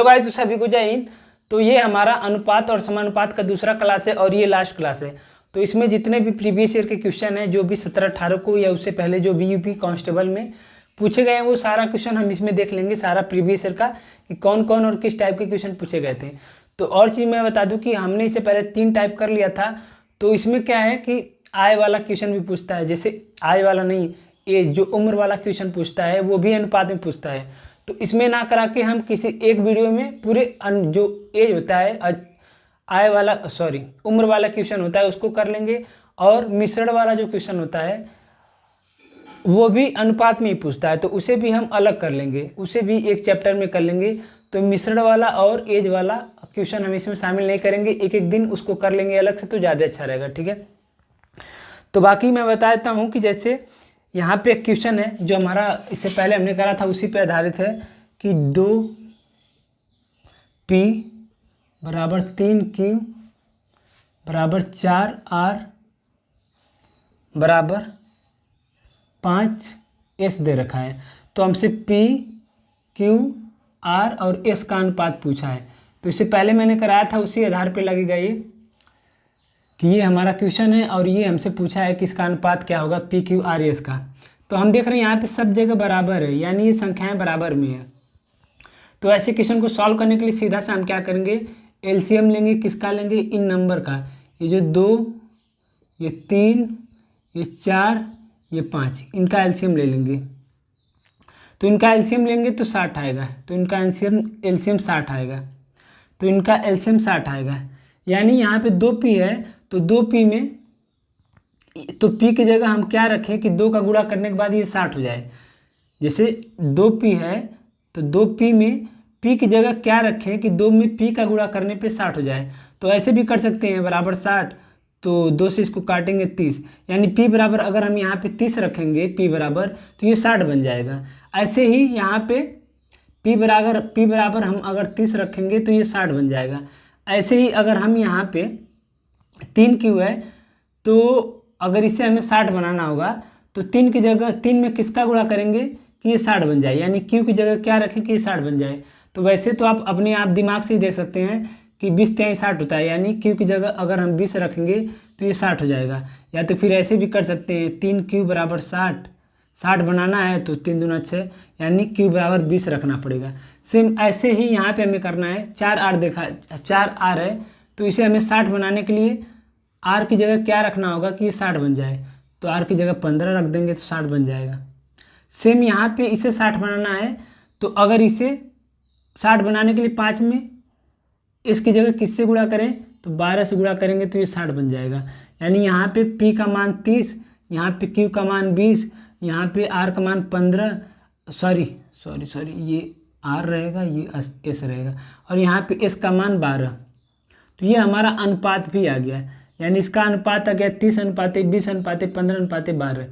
Hello guys, तो सभी को जय हिंद। तो ये हमारा अनुपात और समानुपात का दूसरा क्लास है और ये लास्ट क्लास है। तो इसमें जितने भी प्रीवियस ईयर के क्वेश्चन हैं, जो भी 17-18 को या उससे पहले जो भी यूपी कांस्टेबल में पूछे गए हैं, वो सारा क्वेश्चन हम इसमें देख लेंगे, सारा प्रीवियस ईयर का कि कौन कौन और किस टाइप के क्वेश्चन पूछे गए थे। तो और चीज़ मैं बता दूं कि हमने इससे पहले 3 टाइप कर लिया था। तो इसमें क्या है कि आय वाला क्वेश्चन भी पूछता है, जैसे आय वाला नहीं, एज जो उम्र वाला क्वेश्चन पूछता है वो भी अनुपात में पूछता है। तो इसमें ना करा के हम किसी एक वीडियो में पूरे जो एज होता है, आय वाला उम्र वाला क्वेश्चन होता है उसको कर लेंगे, और मिश्रण वाला जो क्वेश्चन होता है वो भी अनुपात में ही पूछता है, तो उसे भी हम अलग कर लेंगे, उसे भी एक चैप्टर में कर लेंगे। तो मिश्रण वाला और एज वाला क्वेश्चन हम इसमें शामिल नहीं करेंगे, एक एक दिन उसको कर लेंगे अलग से, तो ज़्यादा अच्छा रहेगा। ठीक है, तो बाकी मैं बता देता हूँ कि जैसे यहाँ पे एक क्वेश्चन है जो हमारा इससे पहले हमने करा था, उसी पे आधारित है कि 2p बराबर 3q बराबर 4r बराबर 5s दे रखा है। तो हमसे p, q, r और s का अनुपात पूछा है। तो इससे पहले मैंने कराया था, उसी आधार पे लगेगा ये कि ये हमारा क्वेश्चन है और ये हमसे पूछा है कि इसका अनुपात क्या होगा पी क्यू आर एस का। तो हम देख रहे हैं यहाँ पे सब जगह बराबर है, यानी ये संख्याएं बराबर में है। तो ऐसे क्वेश्चन को सॉल्व करने के लिए सीधा से हम क्या करेंगे, एलसीएम लेंगे। किसका लेंगे? इन नंबर का। ये जो 2, ये 3, ये 4, ये 5, इनका एलसीएम ले लेंगे। तो इनका एलसीएम लेंगे तो 60 आएगा, तो इनका एलसीएम 60 आएगा, तो इनका एलसीएम 60 आएगा। यानी यहाँ पे 2p है, तो 2p में तो p की जगह हम क्या रखें कि 2 का गुणा करने के बाद ये 60 हो जाए। जैसे 2p है तो 2p में p की जगह क्या रखें कि 2 में p का गुणा करने पे 60 हो जाए। तो ऐसे भी कर सकते हैं, बराबर 60, तो 2 से इसको काटेंगे 30, यानी p बराबर अगर हम यहाँ पे 30 रखेंगे p बराबर, तो ये 60 बन जाएगा। ऐसे ही यहाँ पे p बराबर हम अगर 30 रखेंगे तो ये 60 बन जाएगा। ऐसे ही अगर हम यहाँ पे 3q है, तो अगर इसे हमें 60 बनाना होगा तो 3 की जगह 3 में किसका गुणा करेंगे कि ये 60 बन जाए, यानी q की जगह क्या रखें कि ये 60 बन जाए। तो वैसे तो आप अपने आप दिमाग से ही देख सकते हैं कि 20 × 60 होता है, यानी q की जगह अगर हम 20 रखेंगे तो ये 60 हो जाएगा। या तो फिर ऐसे भी कर सकते हैं, 3q बराबर 60 बनाना है तो 3 दूना 6, यानी q बराबर 20 रखना पड़ेगा। सेम ऐसे ही यहाँ पे हमें करना है। 4r है, तो इसे हमें 60 बनाने के लिए r की जगह क्या रखना होगा कि ये 60 बन जाए, तो r की जगह 15 रख देंगे तो 60 बन जाएगा। सेम यहाँ पे इसे 60 बनाना है, तो अगर इसे 60 बनाने के लिए 5 में इसकी जगह किससे गुणा करें, तो 12 से गुणा करेंगे तो ये 60 बन जाएगा। यानी यहाँ पे p का मान 30, यहाँ पे q का मान 20, यहाँ पे r का मान 15, सॉरी ये r रहेगा, ये s रहेगा, और यहाँ पे s का मान 12। तो ये हमारा अनुपात भी आ गया, यानी इसका अनुपात आ गया 30:20:15:12।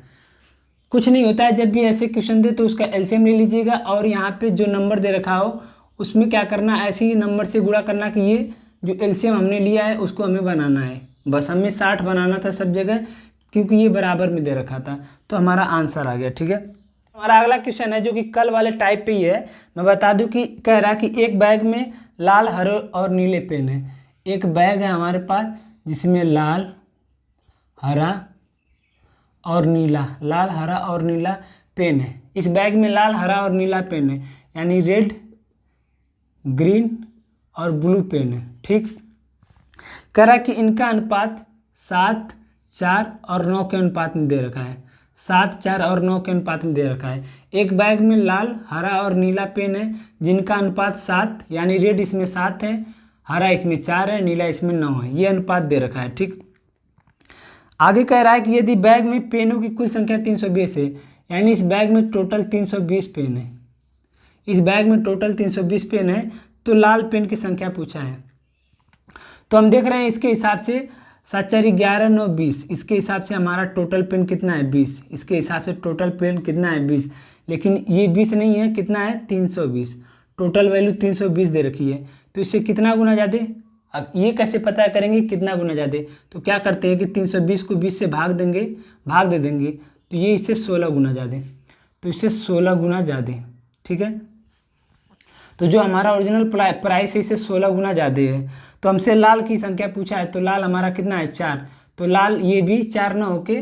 कुछ नहीं होता है, जब भी ऐसे क्वेश्चन दे तो उसका एलसीएम ले लीजिएगा, और यहाँ पे जो नंबर दे रखा हो उसमें क्या करना, ऐसे ही नंबर से गुणा करना कि ये जो एलसीएम हमने लिया है उसको हमें बनाना है। बस हमें 60 बनाना था सब जगह, क्योंकि ये बराबर में दे रखा था, तो हमारा आंसर आ गया। ठीक है, हमारा अगला क्वेश्चन है जो कि कल वाले टाइप पे ही है। मैं बता दूं कि कह रहा कि एक बैग में लाल, हरे और नीले पेन है। एक बैग है हमारे पास जिसमें लाल, हरा और नीला, लाल, हरा और नीला पेन है। इस बैग में लाल, हरा और नीला पेन है, यानी रेड, ग्रीन और ब्लू पेन है। ठीक, कह रहा कि इनका अनुपात 7, 4 और 9 के अनुपात में दे रखा है। 7, 4 और 9 के अनुपात में दे रखा है। एक बैग में लाल, हरा और नीला पेन है जिनका अनुपात 7, यानी रेड इसमें 7 है, हरा इसमें 4 है, नीला इसमें 9 है। ये अनुपात दे रखा है। ठीक, आगे कह रहा है कि यदि बैग में पेनों की कुल संख्या 320 है, यानी इस बैग में टोटल 320 पेन है, इस बैग में टोटल 320 पेन है, तो लाल पेन की संख्या पूछा है। तो हम देख रहे हैं इसके हिसाब से 7, 4, 11, 9, 20, इसके हिसाब से हमारा टोटल पेन कितना है 20, इसके हिसाब से टोटल पेन कितना है 20, लेकिन ये 20 नहीं है, कितना है 320, टोटल वैल्यू 320 दे रखी है। तो इससे कितना गुना ज़्यादा, अब ये कैसे पता करेंगे कितना गुना ज़्यादा, तो क्या करते हैं कि 320 को 20 से भाग दे देंगे, तो ये इससे 16 गुना ज़्यादा, तो इससे 16 गुना ज़्यादा। ठीक है, तो जो हमारा ओरिजिनल प्राइस है इससे 16 गुना ज़्यादा है। तो हमसे लाल की संख्या पूछा है, तो लाल हमारा कितना है 4, तो लाल ये भी 4 ना होके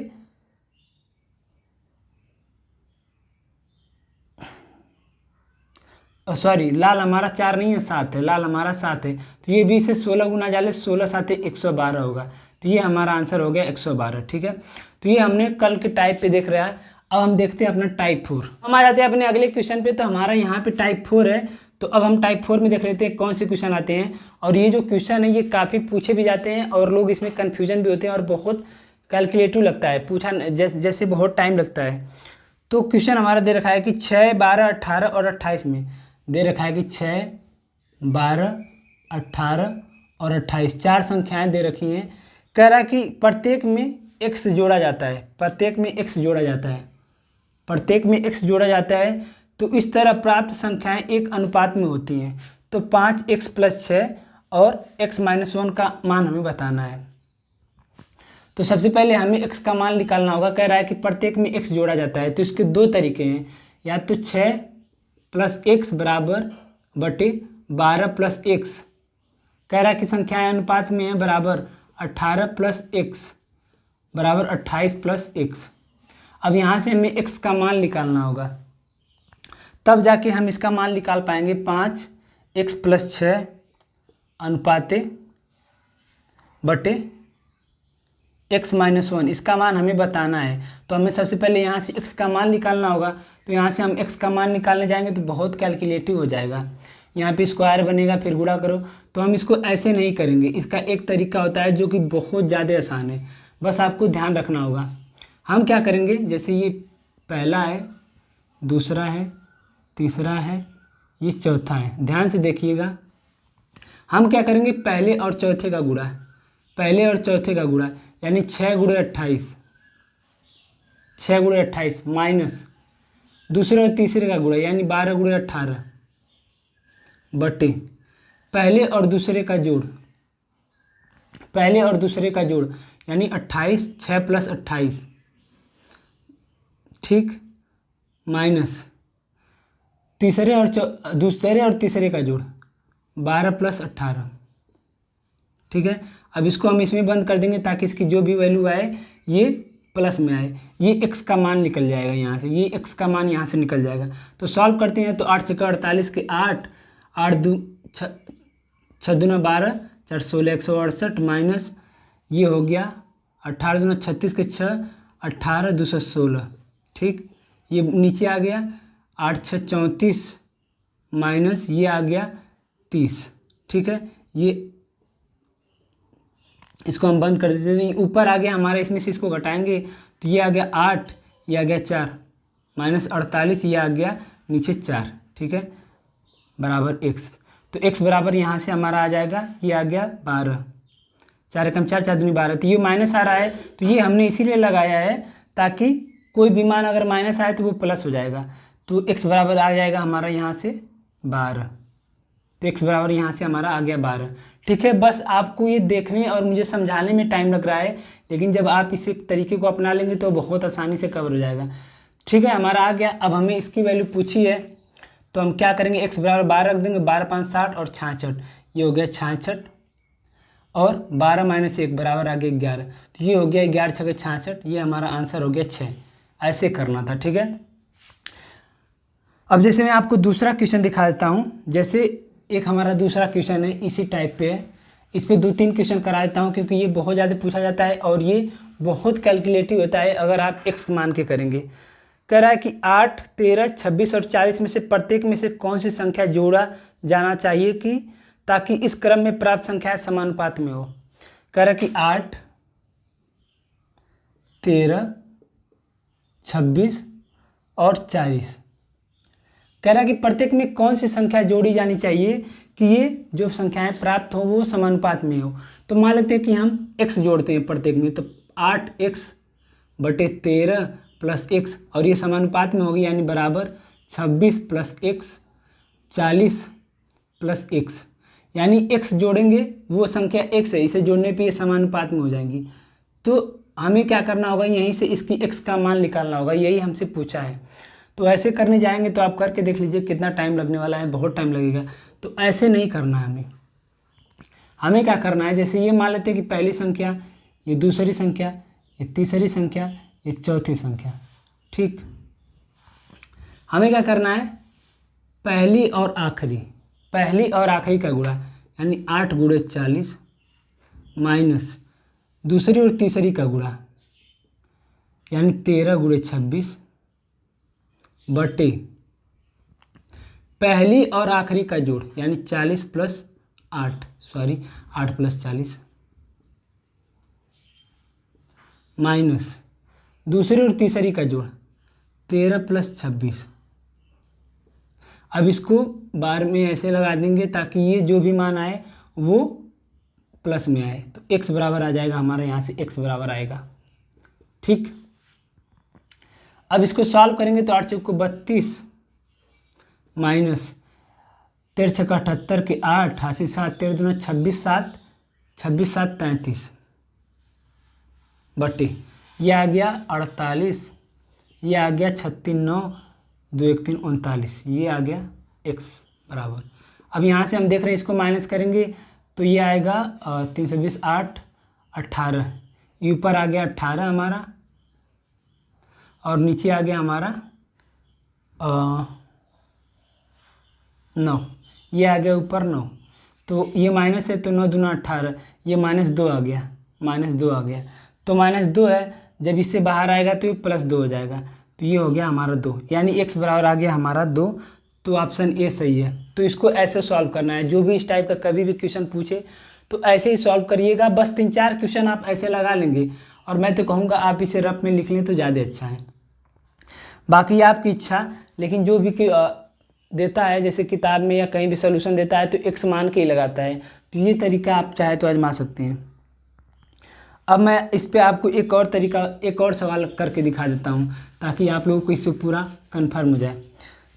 सॉरी लाल हमारा 4 नहीं है 7 है, लाल हमारा 7 है। तो ये भी से 16 गुना जाले 16 7 112 होगा। तो ये हमारा आंसर हो गया 112। ठीक है, तो ये हमने कल के टाइप पे देख रहा है। अब हम देखते हैं अपना टाइप 4। हम आ जाते हैं अपने अगले क्वेश्चन पे। तो हमारा यहाँ पे टाइप 4 है। तो अब हम टाइप 4 में देख लेते हैं कौन से क्वेश्चन आते हैं। और ये जो क्वेश्चन है ये काफ़ी पूछे भी जाते हैं और लोग इसमें कन्फ्यूजन भी होते हैं और बहुत कैलकुलेटिव लगता है, पूछा जैसे बहुत टाइम लगता है। तो क्वेश्चन हमारा दे रखा है कि 6 12 18 और 28 में दे रखा है कि 6 12 18 और 28 4 संख्याएं दे रखी हैं। कह रहा है कि प्रत्येक में x जोड़ा जाता है, प्रत्येक में x जोड़ा जाता है, प्रत्येक में x जोड़ा जाता है। तो इस तरह प्राप्त संख्याएं एक अनुपात में होती हैं। तो 5x + 6 और x - 1 का मान हमें बताना है। तो सबसे पहले हमें x का मान निकालना होगा। कह रहा है कि प्रत्येक में x जोड़ा जाता है। तो इसके दो तरीके हैं, या तो 6 + x बराबर बटे 12 + x। कह रहा है कि संख्याएं अनुपात में है बराबर 18 + x बराबर 28 + x। अब यहाँ से हमें x का मान निकालना होगा, तब जाके हम इसका मान निकाल पाएंगे। 5x + 6 अनुपाते बटे x - 1, इसका मान हमें बताना है। तो हमें सबसे पहले यहाँ से x का मान निकालना होगा। तो यहाँ से हम x का मान निकालने जाएंगे तो बहुत कैलकुलेटिव हो जाएगा। यहाँ पे स्क्वायर बनेगा, फिर गुणा करो। तो हम इसको ऐसे नहीं करेंगे, इसका एक तरीका होता है जो कि बहुत ज़्यादा आसान है, बस आपको ध्यान रखना होगा। हम क्या करेंगे, जैसे ये पहला है, दूसरा है, तीसरा है, ये चौथा है, ध्यान से देखिएगा। हम क्या करेंगे, पहले और चौथे का गुणा, पहले और चौथे का गुणा यानी 6 × 28, 6 × 28 माइनस दूसरे और तीसरे का गुणा यानी 12 × 18 बटे पहले और दूसरे का जोड़, पहले और दूसरे का जोड़ यानी 28 6 + 28, ठीक, माइनस तीसरे और दूसरे और तीसरे का जोड़ 12 + 18। ठीक है, अब इसको हम इसमें बंद कर देंगे ताकि इसकी जो भी वैल्यू आए ये प्लस में आए। ये x का मान निकल जाएगा यहाँ से, ये x का मान यहाँ से निकल जाएगा। तो सॉल्व करते हैं। तो 8 × 48 के 8, 8 2 6 2 12, 4 16 168 माइनस ये हो गया 18 2 36 के 6, 18 216। ठीक, ये नीचे आ गया 8 6 34 माइनस ये आ गया 30। ठीक है, ये इसको हम बंद कर देते हैं। ऊपर आ गया हमारा, इसमें से इसको घटाएंगे तो ये आ गया 8, ये आ गया 4 माइनस 48, ये आ गया नीचे 4। ठीक है, बराबर x। तो x बराबर यहाँ से हमारा आ जाएगा, ये आ गया 12, 4 एकम 4, 4 दूनी 12। तो ये माइनस आ रहा है, तो ये हमने इसीलिए लगाया है ताकि कोई भी मान अगर माइनस आए तो वो प्लस हो जाएगा। तो x बराबर आ जाएगा हमारा यहाँ से 12। तो x बराबर यहाँ से हमारा आ गया 12। ठीक है, बस आपको ये देखने और मुझे समझाने में टाइम लग रहा है, लेकिन जब आप इस तरीके को अपना लेंगे तो बहुत आसानी से कवर हो जाएगा। ठीक है, हमारा आ गया। अब हमें इसकी वैल्यू पूछी है तो हम क्या करेंगे, x बराबर 12 रख देंगे, 12 5 60 और 66, ये हो गया 66 और 12 - 1 बराबर आ गया 11। तो ये हो गया 11 6 66, ये हमारा आंसर हो गया 6। ऐसे करना था। ठीक है, अब जैसे मैं आपको दूसरा क्वेश्चन दिखा देता हूँ। जैसे एक हमारा दूसरा क्वेश्चन है, इसी टाइप पे है, इस पर 2-3 क्वेश्चन करा देता हूँ क्योंकि ये बहुत ज़्यादा पूछा जाता है और ये बहुत कैलकुलेटिव होता है अगर आप x मान के करेंगे। कह रहा है कि 8 13 26 और 40 में से प्रत्येक में से कौन सी संख्या जोड़ा जाना चाहिए कि ताकि इस क्रम में प्राप्त संख्याएं समानुपात में हो। कह रहा है कि 8 13 26 और 40, कह रहा है कि प्रत्येक में कौन सी संख्या जोड़ी जानी चाहिए कि ये जो संख्याएं प्राप्त हो वो समानुपात में हो। तो मान लेते हैं कि हम x जोड़ते हैं प्रत्येक में, तो 8x बटे 13 + x और ये समानुपात में होगी यानी बराबर 26 + x 40 + x, यानी x जोड़ेंगे वो संख्या x है, इसे जोड़ने पे ये समानुपात में हो जाएंगी। तो हमें क्या करना होगा, यहीं से इसकी x का मान निकालना होगा, यही हमसे पूछा है। तो ऐसे करने जाएंगे तो आप करके देख लीजिए कितना टाइम लगने वाला है, बहुत टाइम लगेगा। तो ऐसे नहीं करना है हमें। हमें क्या करना है, जैसे ये मान लेते हैं कि पहली संख्या, ये दूसरी संख्या, ये तीसरी संख्या, ये चौथी संख्या। ठीक, हमें क्या करना है, पहली और आखिरी का गुणा, यानी 8 गुणे 40 माइनस दूसरी और तीसरी का गुणा, यानी 13 गुणे 26 बटे पहली और आखिरी का जोड़, यानी 40 प्लस 8 प्लस 40 माइनस दूसरी और तीसरी का जोड़ 13 प्लस 26। अब इसको बार में ऐसे लगा देंगे ताकि ये जो भी मान आए वो प्लस में आए, तो x बराबर आ जाएगा हमारा, यहाँ से x बराबर आएगा। ठीक, अब इसको सॉल्व करेंगे तो 8 चौक को 32 माइनस 13 छक्का 78 के 8, 88 7 13 दूना 26 7 33 बटे ये आ गया 48, ये आ गया 36 9 2 1 3 39, ये आ गया x बराबर। अब यहाँ से हम देख रहे हैं इसको माइनस करेंगे तो ये आएगा 320 8 18, ये ऊपर आ गया 18 हमारा और नीचे आ गया हमारा 9, ये आ गया ऊपर 9, तो ये माइनस है तो 9 दूना 18, ये -2 आ गया, तो -2 है, जब इससे बाहर आएगा तो ये +2 हो जाएगा, तो ये हो गया हमारा 2, यानी x बराबर आ गया हमारा 2। तो ऑप्शन ए सही है। तो इसको ऐसे सॉल्व करना है, जो भी इस टाइप का कभी भी क्वेश्चन पूछे तो ऐसे ही सॉल्व करिएगा। बस 3-4 क्वेश्चन आप ऐसे लगा लेंगे और मैं तो कहूँगा आप इसे रफ में लिख लें तो ज़्यादा अच्छा है, बाकी आपकी इच्छा। लेकिन जो भी देता है जैसे किताब में या कहीं भी सोल्यूशन देता है तो x मान के ही लगाता है, तो ये तरीका आप चाहे तो आजमा सकते हैं। अब मैं इस पे आपको एक और सवाल करके दिखा देता हूँ ताकि आप लोगों को इससे पूरा कन्फर्म हो जाए।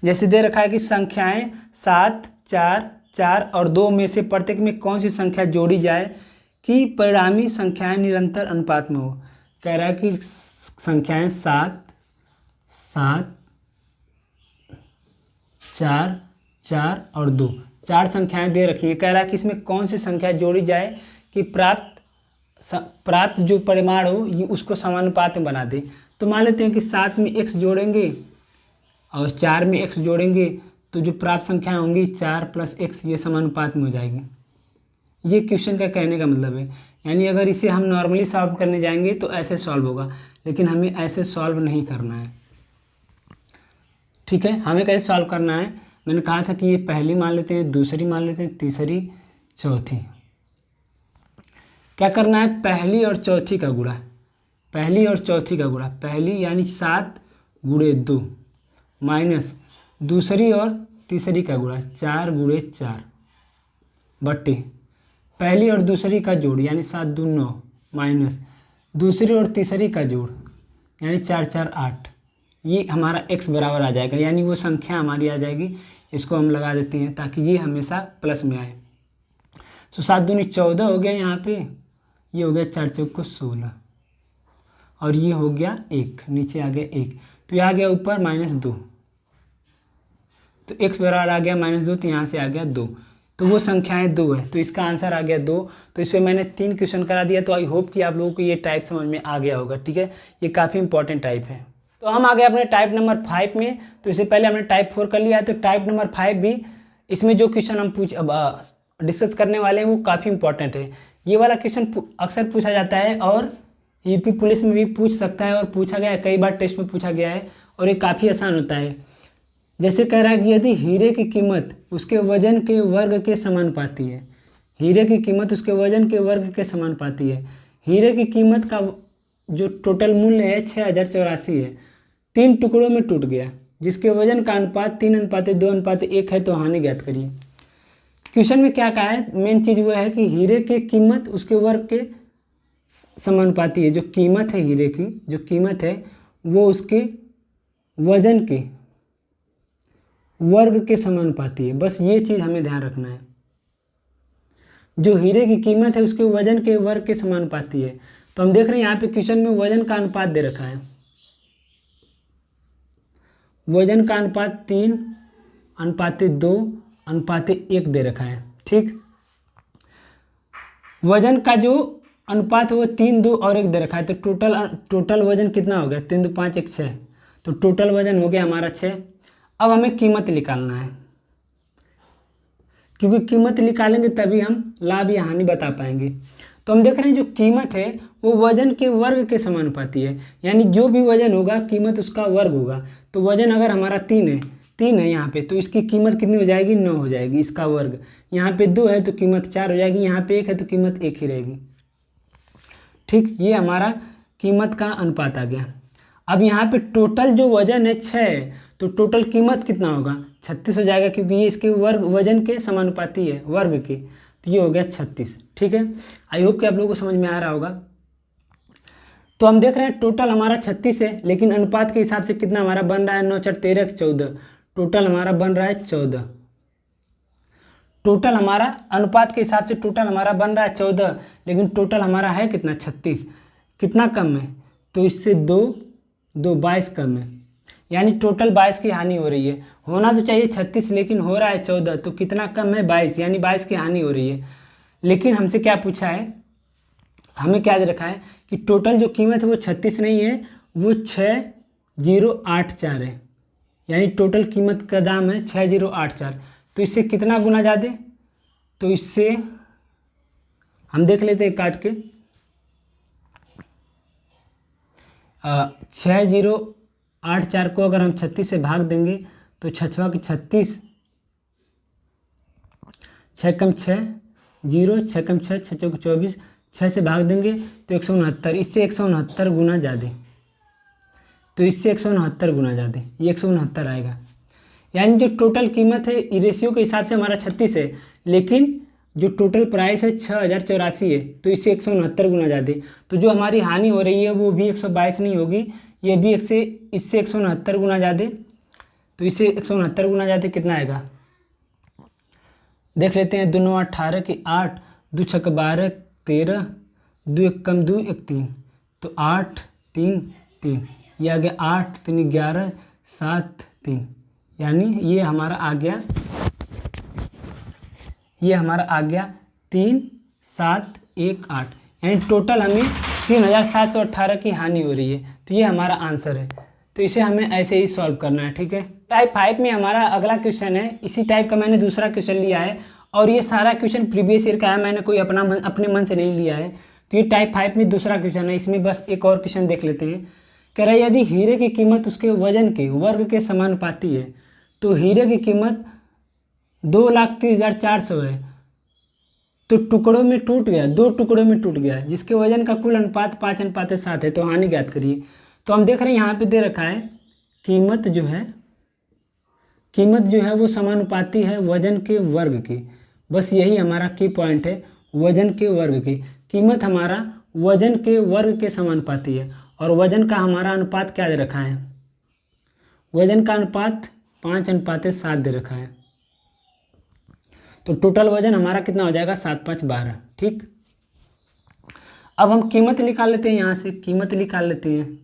जैसे दे रखा है कि संख्याएं 7 4 4 और 2 में से प्रत्येक में कौन सी संख्या जोड़ी जाए कि परिणामी संख्याएं निरंतर अनुपात में हो। कह रहा है कि संख्याएं 7 7 4 4 और 2, 4 संख्याएं दे रखी है। कह रहा है कि इसमें कौन सी संख्या जोड़ी जाए कि प्राप्त जो परिमाण हो ये उसको समानुपात में बना दे। तो मान लेते हैं कि 7 में x जोड़ेंगे और 4 में x जोड़ेंगे तो जो प्राप्त संख्याएं होंगी 4 + x ये समानुपात में हो जाएगी। ये क्वेश्चन का कहने का मतलब है, यानी अगर इसे हम नॉर्मली सॉल्व करने जाएंगे तो ऐसे सॉल्व होगा, लेकिन हमें ऐसे सॉल्व नहीं करना है। ठीक है, हमें कैसे सॉल्व करना है, मैंने कहा था कि ये पहली मान लेते हैं, दूसरी मान लेते हैं, तीसरी चौथी। क्या करना है, पहली और चौथी का गुणा, पहली यानी 7 गुणे 2 माइनस दूसरी और तीसरी का गुणा 4 गुणे 4 बटे पहली और दूसरी का जोड़ यानी 7 2 9 माइनस दूसरी और तीसरी का जोड़ यानी 4 4 8। ये हमारा x बराबर आ जाएगा, यानी वो संख्या हमारी आ जाएगी। इसको हम लगा देते हैं ताकि ये हमेशा प्लस में आए। तो 7 दूनी 14 हो गया, यहाँ पे ये हो गया 4 चौक को 16 और ये हो गया 1, नीचे आ गया 1, तो ये आ गया ऊपर -2, तो x बराबर आ गया -2, तो यहाँ से आ गया 2, तो वो संख्याएं 2 है, तो इसका आंसर आ गया 2। तो इस पर मैंने 3 क्वेश्चन करा दिया, तो आई होप कि आप लोगों को ये टाइप समझ में आ गया होगा। ठीक है, ये काफ़ी इंपॉर्टेंट टाइप है। तो हम आ गए अपने टाइप नंबर 5 में। तो इससे पहले हमने टाइप 4 कर लिया है, तो टाइप नंबर 5 भी, इसमें जो क्वेश्चन हम डिस्कस करने वाले हैं वो काफ़ी इंपॉर्टेंट है। ये वाला क्वेश्चन अक्सर पूछा जाता है और यूपी पुलिस में भी पूछ सकता है और पूछा गया है, कई बार टेस्ट में पूछा गया है और ये काफ़ी आसान होता है। जैसे कह रहा है कि यदि हीरे की कीमत उसके वजन के वर्ग के समानुपाती है, हीरे की कीमत उसके वजन के वर्ग के समानुपाती है। हीरे की कीमत का जो टोटल मूल्य है 6084 है, 3 टुकड़ों में टूट गया, जिसके वजन का अनुपात 3:2:1 है, तो हानि ज्ञात करिए। क्वेश्चन में क्या कहा है, मेन चीज़ वो है कि हीरे की कीमत उसके वर्ग के समानुपाती है। जो कीमत है हीरे की, जो कीमत है वो उसके वजन के वर्ग के समानुपाती है। बस ये चीज़ हमें ध्यान रखना है, जो हीरे की कीमत है उसके वजन के वर्ग के समानुपाती है। तो हम देख रहे हैं यहाँ पे क्वेश्चन में वजन का अनुपात दे रखा है, वजन का अनुपात 3:2:1 दे रखा है। ठीक, वजन का जो अनुपात है वो 3, 2 और 1 दे रखा है। तो टोटल वजन कितना हो गया? 3, 2, 5, 1, 6। तो टोटल वजन हो गया हमारा 6। अब हमें कीमत निकालना है, क्योंकि कीमत निकालेंगे तभी हम लाभ या हानि बता पाएंगे। तो हम देख रहे हैं जो कीमत है वो वजन के वर्ग के समानुपाती है, यानी जो भी वजन होगा कीमत उसका वर्ग होगा। तो वजन अगर हमारा 3 है यहाँ पे, तो इसकी कीमत कितनी हो जाएगी? 9 हो जाएगी, इसका वर्ग। यहाँ पे 2 है तो कीमत 4 हो जाएगी, यहाँ पे 1 है तो कीमत 1 ही रहेगी। ठीक, ये हमारा कीमत का अनुपात आ गया। अब यहाँ पे टोटल जो वजन है 6 है, तो टोटल कीमत कितना होगा? 36 हो जाएगा, क्योंकि ये इसके वर्ग वजन के समानुपाती है, वर्ग के। तो ये हो गया 36। ठीक है, आई होप कि आप लोगों को समझ में आ रहा होगा। तो हम देख रहे हैं टोटल हमारा 36 है, लेकिन अनुपात के हिसाब से कितना हमारा बन रहा है? 9 4 13 14। टोटल हमारा बन रहा है 14। टोटल हमारा अनुपात के हिसाब से टोटल हमारा बन रहा है 14, लेकिन टोटल हमारा है कितना? 36। कितना कम है? तो इससे 22 कम है, यानी टोटल 22 की हानि हो रही है। होना तो चाहिए 36, लेकिन हो रहा है 14, तो कितना कम है? 22, यानी 22 की हानि हो रही है। लेकिन हमसे क्या पूछा है? हमें क्या दे रखा है कि टोटल जो कीमत है वो 36 नहीं है, वो 6084 है, यानी टोटल कीमत का दाम है 6084। तो इससे कितना गुना ज़्यादा? तो इससे हम देख लेते हैं काट के। 6084 को अगर हम 36 से भाग देंगे तो 6 की 36, 6 कम 6 0, 6 कम 6 6 चौक 24, 6 से भाग देंगे तो 169। इससे 169 गुना ज़्यादा, तो इससे 169 गुना ज़्यादा, ये 169 आएगा। यानी जो टोटल कीमत है रेशियो के हिसाब से हमारा 36 है, लेकिन जो टोटल प्राइस है 6084 है, तो इससे 169 गुना ज़्यादा। तो जो हमारी हानि हो रही है वो भी 122 नहीं होगी, ये भी इससे 169 गुना ज़्यादा। तो इससे 169 गुना ज़्यादा कितना आएगा? देख लेते हैं। 2 9 18 की 8, 2 6 12 13, 2 1 कम 2 1 3, तो 8 3 3, ये आ गया 8 3 11 7 3, यानी ये हमारा आ गया 3 7 1 8, यानी टोटल हमें 3718 की हानि हो रही है। तो ये हमारा आंसर है। तो इसे हमें ऐसे ही सॉल्व करना है। ठीक है, टाइप 5 में हमारा अगला क्वेश्चन है, इसी टाइप का मैंने दूसरा क्वेश्चन लिया है, और ये सारा क्वेश्चन प्रीवियस ईयर का है, मैंने कोई अपने मन से नहीं लिया है। तो ये टाइप 5 में दूसरा क्वेश्चन है। इसमें बस एक और क्वेश्चन देख लेते हैं। कह रहा है यदि हीरे की कीमत उसके वजन के वर्ग के समानुपाती है, तो हीरे की कीमत 2,30,400 है, तो टुकड़ों में टूट गया, 2 टुकड़ों में टूट गया, जिसके वजन का कुल अनुपात 5:7 है, तो हानि ज्ञात करिए। तो हम देख रहे हैं यहाँ पे दे रखा है कीमत जो है वो समानुपाती है वजन के वर्ग की। बस यही हमारा की पॉइंट है, वजन के वर्ग की। कीमत हमारा वजन के वर्ग के समानुपाती है, और वजन का हमारा अनुपात क्या दे रखा है? वजन का अनुपात 5:7 दे रखा है। तो टोटल वजन हमारा कितना हो जाएगा? 7 5 12। ठीक, अब हम कीमत निकाल लेते हैं, यहाँ से कीमत निकाल लेते हैं।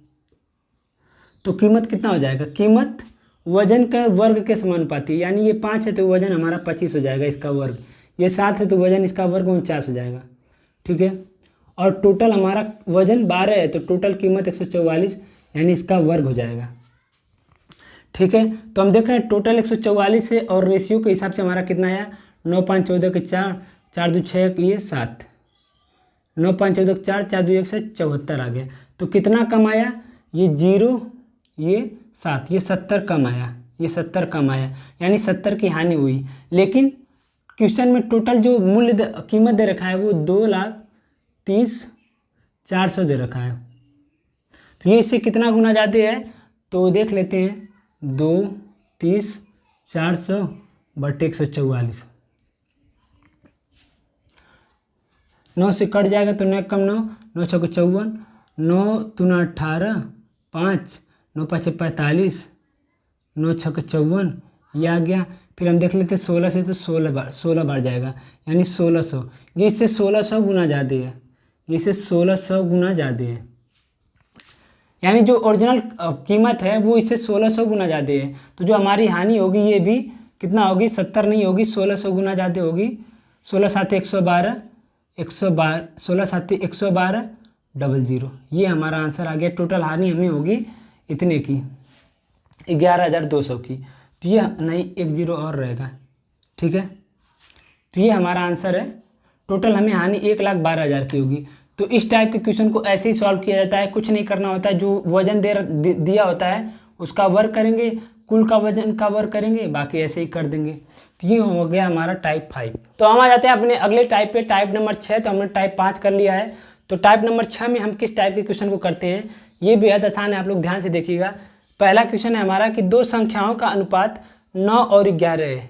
तो कीमत कितना हो जाएगा? कीमत वजन का वर्ग के समानुपाती, यानी ये 5 है तो वजन हमारा 25 हो जाएगा इसका वर्ग, ये 7 है तो वजन इसका वर्ग 49 हो जाएगा। ठीक है, और टोटल हमारा वजन 12 है, तो टोटल कीमत 144, यानी इसका वर्ग हो जाएगा। ठीक है, तो हम देख रहे हैं टोटल 144 है, और रेशियो के हिसाब से हमारा कितना आया? 9 5 14 के 4 4 2 6, ये 7, 9 5 14 के 4 4 2 1 से 74 आ गया। तो कितना कम आया? ये 0 ये 7, ये 70 कम आया, ये 70 कम आया, यानी 70 की हानि हुई। लेकिन क्वेश्चन में टोटल जो कीमत दे रखा है वो 2,30,400 दे रखा है। तो ये इससे कितना गुना ज़्यादा है? तो देख लेते हैं। 2,30,400 बटे 144, 9 से कट जाएगा तो 9 कम 9, 9 6 54, 9 दूना 18, 5 9 5 45, 9 6 54, ये आ गया। फिर हम देख लेते हैं 16 से, तो 16 बार जाएगा, यानी 1600। ये इससे 1600 गुना ज़्यादा है, ये इससे 1600 गुना ज़्यादा है, यानी जो ओरिजिनल कीमत है वो इससे 1600 गुना ज़्यादा है। तो जो हमारी हानि होगी ये भी कितना होगी, 70 नहीं होगी, 1600 गुना ज़्यादा होगी। 16 सात 112, 112, 16 सात 112 00, ये हमारा आंसर आ गया। टोटल हानि हमें होगी इतने की, 11,200 की। तो ये नहीं, 1 0 और रहेगा, ठीक है। तो ये हमारा आंसर है। टोटल हमें हानि 1,12,000 की होगी। तो इस टाइप के क्वेश्चन को ऐसे ही सॉल्व किया जाता है, कुछ नहीं करना होता है। जो वजन दिया होता है उसका वर्क करेंगे, कुल का वजन का वर्क करेंगे, बाकी ऐसे ही कर देंगे। तो ये हो गया हमारा टाइप 5। तो हम आ जाते हैं अपने अगले टाइप पे, टाइप नंबर 6। तो हमने टाइप 5 कर लिया है। तो टाइप नंबर 6 में हम किस टाइप के क्वेश्चन को करते हैं, ये बेहद आसान है, आप लोग ध्यान से देखिएगा। पहला क्वेश्चन है हमारा कि दो संख्याओं का अनुपात 9 और 11 है।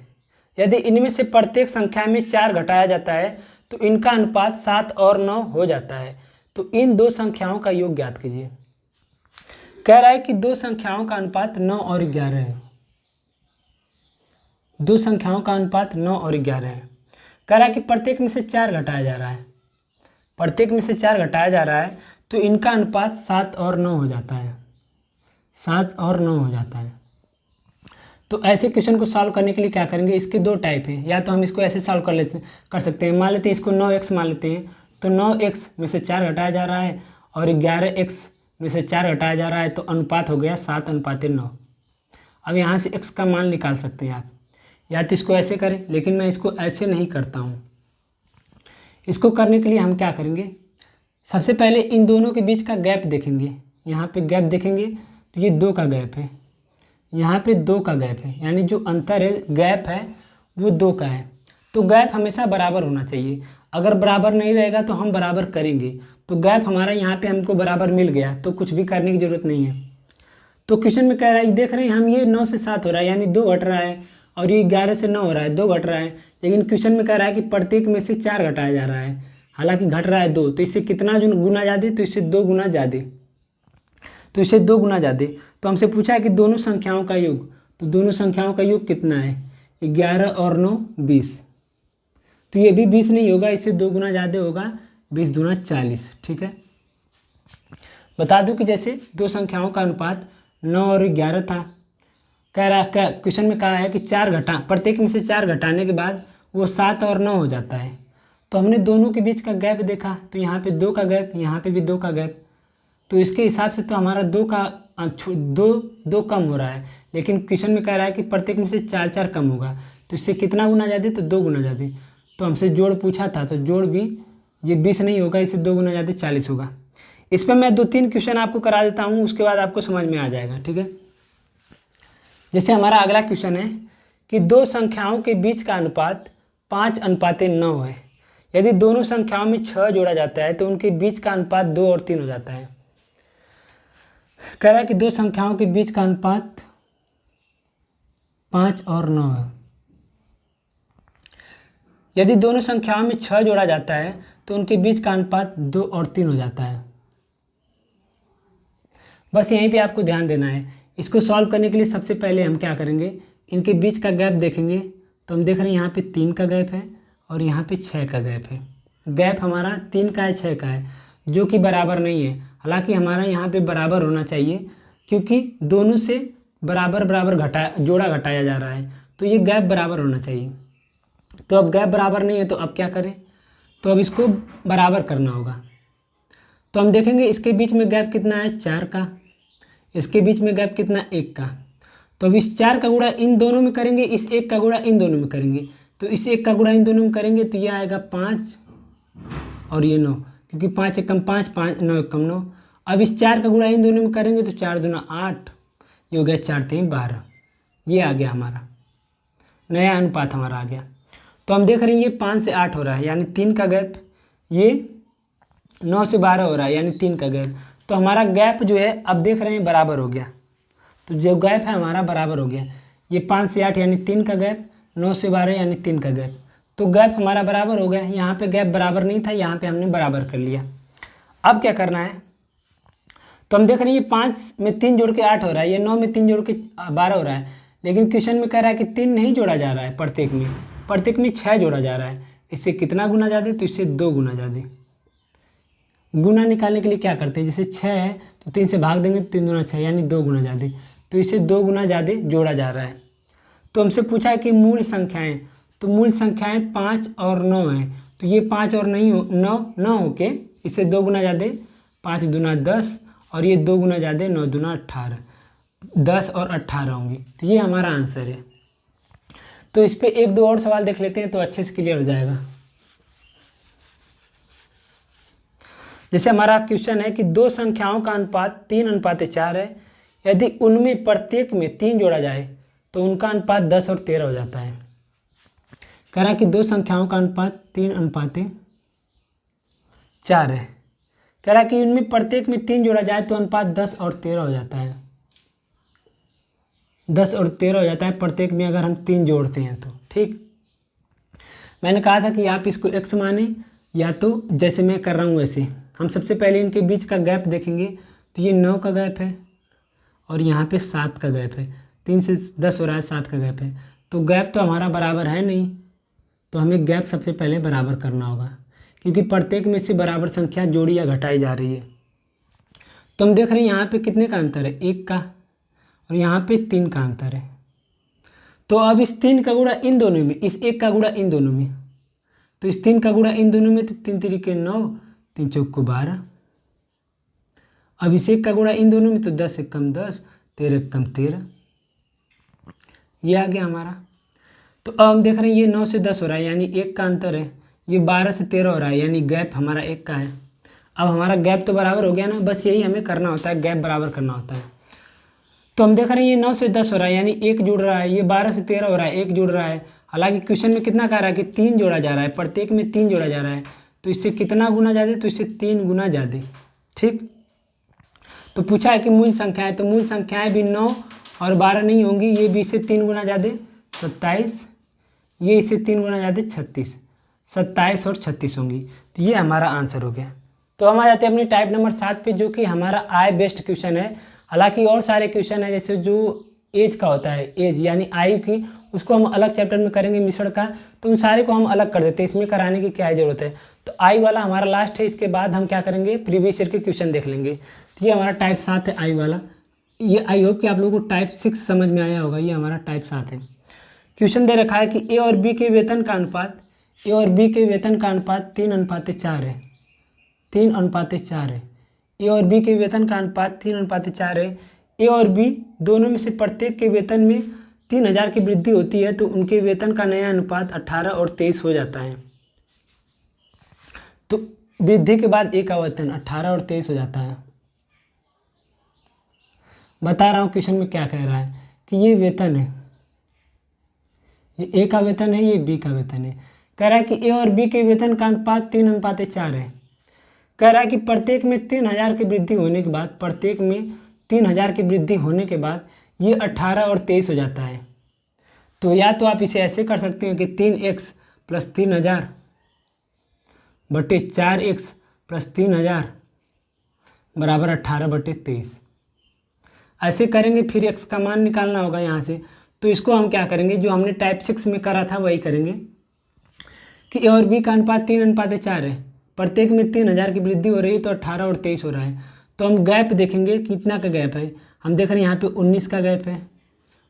यदि इनमें से प्रत्येक संख्या में 4 घटाया जाता है तो इनका अनुपात 7 और 9 हो जाता है। तो इन दो संख्याओं का योग ज्ञात कीजिए। कह रहा है कि दो संख्याओं का अनुपात 9 और 11 है। दो संख्याओं का अनुपात 9 और 11 है। कह रहा है कि प्रत्येक में से 4 घटाया जा रहा है। प्रत्येक में से 4 घटाया जा रहा है तो इनका अनुपात 7 और 9 हो जाता है। 7 और 9 हो जाता है। तो ऐसे क्वेश्चन को सॉल्व करने के लिए क्या करेंगे, इसके दो टाइप हैं। या तो हम इसको ऐसे सॉल्व कर सकते हैं। मान लेते हैं इसको 9x मान लेते हैं। तो 9x में से 4 घटाया जा रहा है और 11x में से 4 घटाया जा रहा है, तो अनुपात हो गया 7:9। अब यहाँ से x का मान निकाल सकते हैं आप, या तो इसको ऐसे करें, लेकिन मैं इसको ऐसे नहीं करता हूँ। इसको करने के लिए हम क्या करेंगे, सबसे पहले इन दोनों के बीच का गैप देखेंगे। यहाँ पे गैप देखेंगे तो ये 2 का गैप है, यहाँ पे 2 का गैप है, यानी जो अंतर है, गैप है, वो 2 का है। तो गैप हमेशा बराबर होना चाहिए। अगर बराबर नहीं रहेगा तो हम बराबर करेंगे। तो गैप हमारा यहाँ पे हमको बराबर मिल गया, तो कुछ भी करने की ज़रूरत नहीं है। तो क्वेश्चन में कह रहा है, देख रहे हैं हम, ये 9 से 7 हो रहा है, यानी 2 घट रहा है, और ये 11 से 9 हो रहा है, 2 घट रहा है। लेकिन क्वेश्चन में कह रहा है कि प्रत्येक में से 4 घटाया जा रहा है, हालांकि घट रहा है 2, तो इससे कितना जो गुना ज़्यादा, तो इससे 2 गुना ज़्यादा, तो इससे 2 गुना ज़्यादा। तो हमसे पूछा है कि दोनों संख्याओं का योग, तो दोनों संख्याओं का योग कितना है, 11 और 9 20। तो ये भी 20 नहीं होगा, इससे 2 गुना ज़्यादा होगा, 20 दूना 40, ठीक है। बता दूं कि जैसे दो संख्याओं का अनुपात 9 और 11 था। कह रहा, क्वेश्चन में कहा है कि प्रत्येक में से 4 घटाने के बाद वो 7 और 9 हो जाता है। तो हमने दोनों के बीच का गैप देखा, तो यहाँ पे 2 का गैप, यहाँ पे भी 2 का गैप। तो इसके हिसाब से तो हमारा 2 कम हो रहा है। लेकिन क्वेश्चन में कह रहा है कि प्रत्येक में से 4 कम होगा, तो इससे कितना गुना ज़्यादा, तो 2 गुना ज़्यादा। तो हमसे जोड़ पूछा था, तो जोड़ भी ये 20 नहीं होगा, इससे 2 गुना ज़्यादा 40 होगा। इस पर मैं 2-3 क्वेश्चन आपको करा देता हूँ, उसके बाद आपको समझ में आ जाएगा, ठीक है। जैसे हमारा अगला क्वेश्चन है कि दो संख्याओं के बीच का अनुपात 5:9 है। यदि दोनों संख्याओं में 6 जोड़ा जाता है तो उनके बीच का अनुपात 2 और 3 हो जाता है। कह रहा है कि दो संख्याओं के बीच का अनुपात 5 और 9 है। यदि दोनों संख्याओं में 6 जोड़ा जाता है तो उनके बीच का अनुपात 2 और 3 हो जाता है। बस यहीं पे आपको ध्यान देना है। इसको सॉल्व करने के लिए सबसे पहले हम क्या करेंगे, इनके बीच का गैप देखेंगे। तो हम देख रहे हैं यहाँ पे 3 का गैप है और यहाँ पे 6 का गैप है। गैप हमारा 3 का है, 6 का है, जो कि बराबर नहीं है। हालांकि हमारा यहाँ पे बराबर होना चाहिए, क्योंकि दोनों से बराबर जोड़ा घटाया जा रहा है, तो ये गैप बराबर होना चाहिए। तो अब गैप बराबर नहीं है, तो अब क्या करें, तो अब इसको बराबर करना होगा। तो हम देखेंगे इसके बीच में गैप कितना है, 4 का, इसके बीच में गैप कितना, 1 का। तो अब इस 4 का गुणा इन दोनों में करेंगे, इस 1 का गुणा इन दोनों में करेंगे। तो इस 1 का गुणा इन दोनों में करेंगे तो ये आएगा 5 और ये 9, क्योंकि 5 एक कम 5, 5 9 एक कम 9। अब इस 4 का गुणा इन दोनों में करेंगे तो 4 दूना 8, ये हो गया 4 3 12। ये आ गया हमारा नया अनुपात, हमारा आ गया। तो हम देख रहे हैं ये 5 से 8 हो रहा है, यानी 3 का गैप। ये 9 से 12 हो रहा है, यानी 3 का गैप। तो हमारा गैप जो है अब देख रहे हैं बराबर हो गया। तो जो गैप है हमारा बराबर हो गया। ये 5 से 8 यानी 3 का गैप, 9 से 12 यानी 3 का गैप। तो गैप हमारा बराबर हो गया। यहाँ पे गैप बराबर नहीं था, यहाँ पे हमने बराबर कर लिया। अब क्या करना है, तो हम देख रहे हैं ये 5 में 3 जोड़ के 8 हो रहा है, ये 9 में 3 जोड़ के 12 हो रहा है। लेकिन क्वेश्चन में कह रहा है कि 3 नहीं जोड़ा जा रहा है, प्रत्येक में 6 जोड़ा जा रहा है। इससे कितना गुना ज़्यादा, तो इससे 2 गुना ज़्यादा। गुना निकालने के लिए क्या करते हैं, जैसे 6 है तो 3 से भाग देंगे तो 3 दूना 6 यानी 2 गुना ज़्यादा, तो इसे 2 गुना ज़्यादा जोड़ा जा रहा है। तो हमसे पूछा है कि मूल संख्याएं, तो मूल संख्याएं 5 और 9 हैं, तो ये 5 और 9 होके इसे 2 गुना ज़्यादा 5 दूना 10 और ये 2 गुना ज़्यादा 9 दूना 18, 10 और 18 होंगी, तो ये हमारा आंसर है। तो इस पर 1-2 और सवाल देख लेते हैं तो अच्छे से क्लियर हो जाएगा। जैसे हमारा क्वेश्चन है कि दो संख्याओं का अनुपात 3:4 है, यदि उनमें प्रत्येक में 3 जोड़ा जाए तो उनका अनुपात 10 और 13 हो जाता है। कह रहा है कि दो संख्याओं का अनुपात 3:4 है, कह रहा है कि उनमें प्रत्येक में 3 जोड़ा जाए तो अनुपात 10 और 13 हो जाता है। 10 और 13 हो जाता है प्रत्येक में अगर हम 3 जोड़ते हैं तो। ठीक, मैंने कहा था कि आप इसको x माने या तो जैसे मैं कर रहा हूँ वैसे। हम सबसे पहले इनके बीच का गैप देखेंगे तो ये 9 का गैप है और यहाँ पे 7 का गैप है, 3 से 10 हो रहा है, 7 का गैप है, तो गैप तो हमारा बराबर है नहीं, तो हमें गैप सबसे पहले बराबर करना होगा क्योंकि प्रत्येक में से बराबर संख्या जोड़ी या घटाई जा रही है। तो हम देख रहे हैं यहाँ पे कितने का अंतर है, 1 का, और यहाँ पे 3 का अंतर है। तो अब इस 3 का गुणा इन दोनों में, इस 1 का गुणा इन दोनों में, तो इस 3 का गुणा इन दोनों में तो 3 तरीके 9, 3 चौको 12। अब इस 1 का गुणा इन दोनों में तो 10 एक कम 10, 13 एक कम 13, ये आ गया हमारा। तो अब हम देख रहे हैं ये 9 से 10 हो रहा है यानी 1 का अंतर है, ये 12 से 13 हो रहा है यानी गैप हमारा 1 का है। अब हमारा गैप तो बराबर हो गया ना, बस यही हमें करना होता है, गैप बराबर करना होता है। तो हम देख रहे हैं ये 9 से 10 हो रहा है यानी 1 जुड़ रहा है, ये 12 से 13 हो रहा है 1 जुड़ रहा है। हालांकि क्वेश्चन में कितना कह रहा है कि 3 जोड़ा जा रहा है, प्रत्येक में 3 जोड़ा जा रहा है, तो इससे कितना गुना ज़्यादा, तो इससे 3 गुना ज़्यादा। ठीक, तो पूछा है कि मूल संख्याएं, तो मूल संख्याएं भी 9 और 12 नहीं होंगी, ये भी इससे 3 गुना ज़्यादा 27, ये इससे 3 गुना ज़्यादा 36, 27 और 36 होंगी, तो ये हमारा आंसर हो गया। तो हम आ जाते हैं अपनी टाइप नंबर 7 पे, जो कि हमारा आई बेस्ड क्वेश्चन है। हालांकि और सारे क्वेश्चन है जैसे जो एज का होता है, एज यानी आयु की, उसको हम अलग चैप्टर में करेंगे मिश्रण का, तो उन सारे को हम अलग कर देते हैं, इसमें कराने की क्या ज़रूरत है। तो आई वाला हमारा लास्ट है, इसके बाद हम क्या करेंगे प्रीवियस ईयर के क्वेश्चन देख लेंगे। तो ये हमारा टाइप 7 है आई वाला। ये आई होप कि आप लोगों को टाइप 6 समझ में आया होगा, ये हमारा टाइप 7 है। क्वेश्चन दे रखा है कि ए और बी के वेतन का अनुपात, ए और बी के वेतन का अनुपात 3:4 है, 3:4 है। ए और बी के वेतन का अनुपात 3:4 है। ए और बी दोनों में से प्रत्येक के वेतन में 3000 की वृद्धि होती है, तो उनके वेतन का नया अनुपात 18 और 23 हो जाता है। तो वृद्धि के बाद ए का वेतन 18 और 23 हो जाता है। बता रहा हूँ क्वेश्चन में क्या कह रहा है कि ये वेतन है, ये ए का वेतन है, ये बी का वेतन है। कह रहा है कि ए और बी के वेतन का अनुपात 3:4 है। कह रहा है कि प्रत्येक में 3000 की वृद्धि होने के बाद, प्रत्येक में 3000 की वृद्धि होने के बाद ये 18 और 23 हो जाता है। तो या तो आप इसे ऐसे कर सकते हैं कि 3x + 3000 बटे 4x + 3000 बराबर 18/23। ऐसे करेंगे, फिर x का मान निकालना होगा यहाँ से। तो इसको हम क्या करेंगे, जो हमने टाइप 6 में करा था वही करेंगे कि ए और बी का अनुपात 3:4 है, प्रत्येक में 3000 की वृद्धि हो रही है, तो 18 और 23 हो रहा है। तो हम गैप देखेंगे कितना का गैप है, हम देख रहे हैं यहाँ पे 19 का गैप है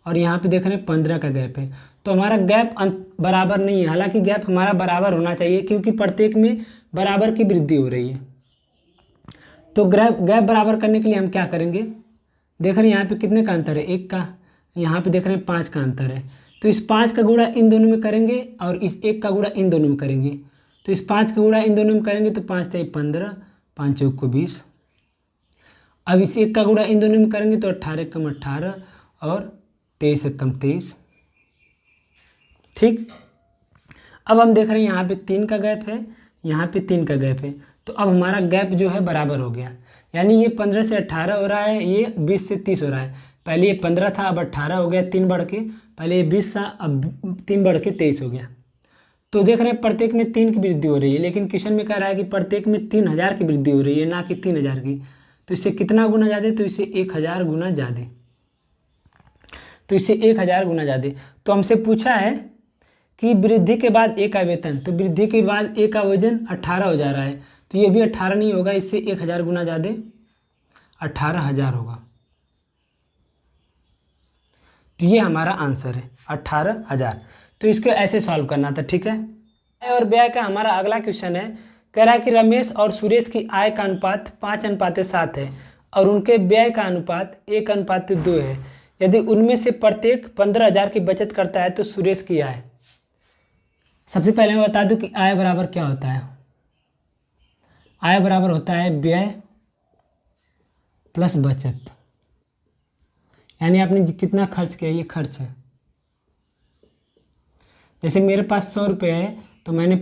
और यहाँ पे देख रहे हैं 15 का गैप है। तो हमारा गैप बराबर नहीं है, हालांकि गैप हमारा बराबर होना चाहिए क्योंकि प्रत्येक में बराबर की वृद्धि हो रही है। तो गैप बराबर करने के लिए हम क्या करेंगे, देख रहे हैं यहाँ पे कितने का अंतर है, 1 का, यहाँ पे देख रहे हैं 5 का अंतर है। तो इस 5 का गुणा इन दोनों में करेंगे और इस 1 का गुणा इन दोनों में करेंगे। तो इस 5 का गुणा इन दोनों में करेंगे तो 5 × 15, 5 चौको 20। अब इस 1 का गुणा इन दोनों में करेंगे तो 18 × 18 और 23 × 23। ठीक, अब हम देख रहे हैं यहाँ पे 3 का गैप है, यहाँ पे 3 का गैप है, तो अब हमारा गैप जो है बराबर हो गया, यानी ये 15 से 18 हो रहा है, ये 20 से 30 हो रहा है। पहले ये 15 था, अब 18 हो गया, 3 बढ़ के, पहले ये 20 था, अब 3 बढ़ के 23 हो गया। तो देख रहे हैं प्रत्येक में 3 की वृद्धि हो रही है, लेकिन क्वेश्चन में कह रहा है कि प्रत्येक में 3000 की वृद्धि हो रही है, ना कि 3000 की। तो इससे कितना गुना ज़्यादा, तो इससे 1000 गुना ज़्यादा, तो इससे 1000 गुना ज़्यादा। तो हमसे पूछा है कि वृद्धि के बाद ए का वेतन, तो वृद्धि के बाद ए का वजन 18 हो जा रहा है, तो ये भी 18 नहीं होगा, इससे 1000 गुना ज़्यादा 18,000 होगा। तो ये हमारा आंसर है 18,000। तो इसको ऐसे सॉल्व करना था, ठीक है। आय और व्यय का हमारा अगला क्वेश्चन है, कह रहा है कि रमेश और सुरेश की आय का अनुपात 5:7 है और उनके व्यय का अनुपात 1:2 है। यदि उनमें से प्रत्येक 15,000 की बचत करता है तो सुरेश की आय। सबसे पहले मैं बता दूं कि आय बराबर क्या होता है। आय बराबर होता है व्यय प्लस बचत, यानी आपने कितना खर्च किया ये खर्च है। जैसे मेरे पास 100 रुपये है तो मैंने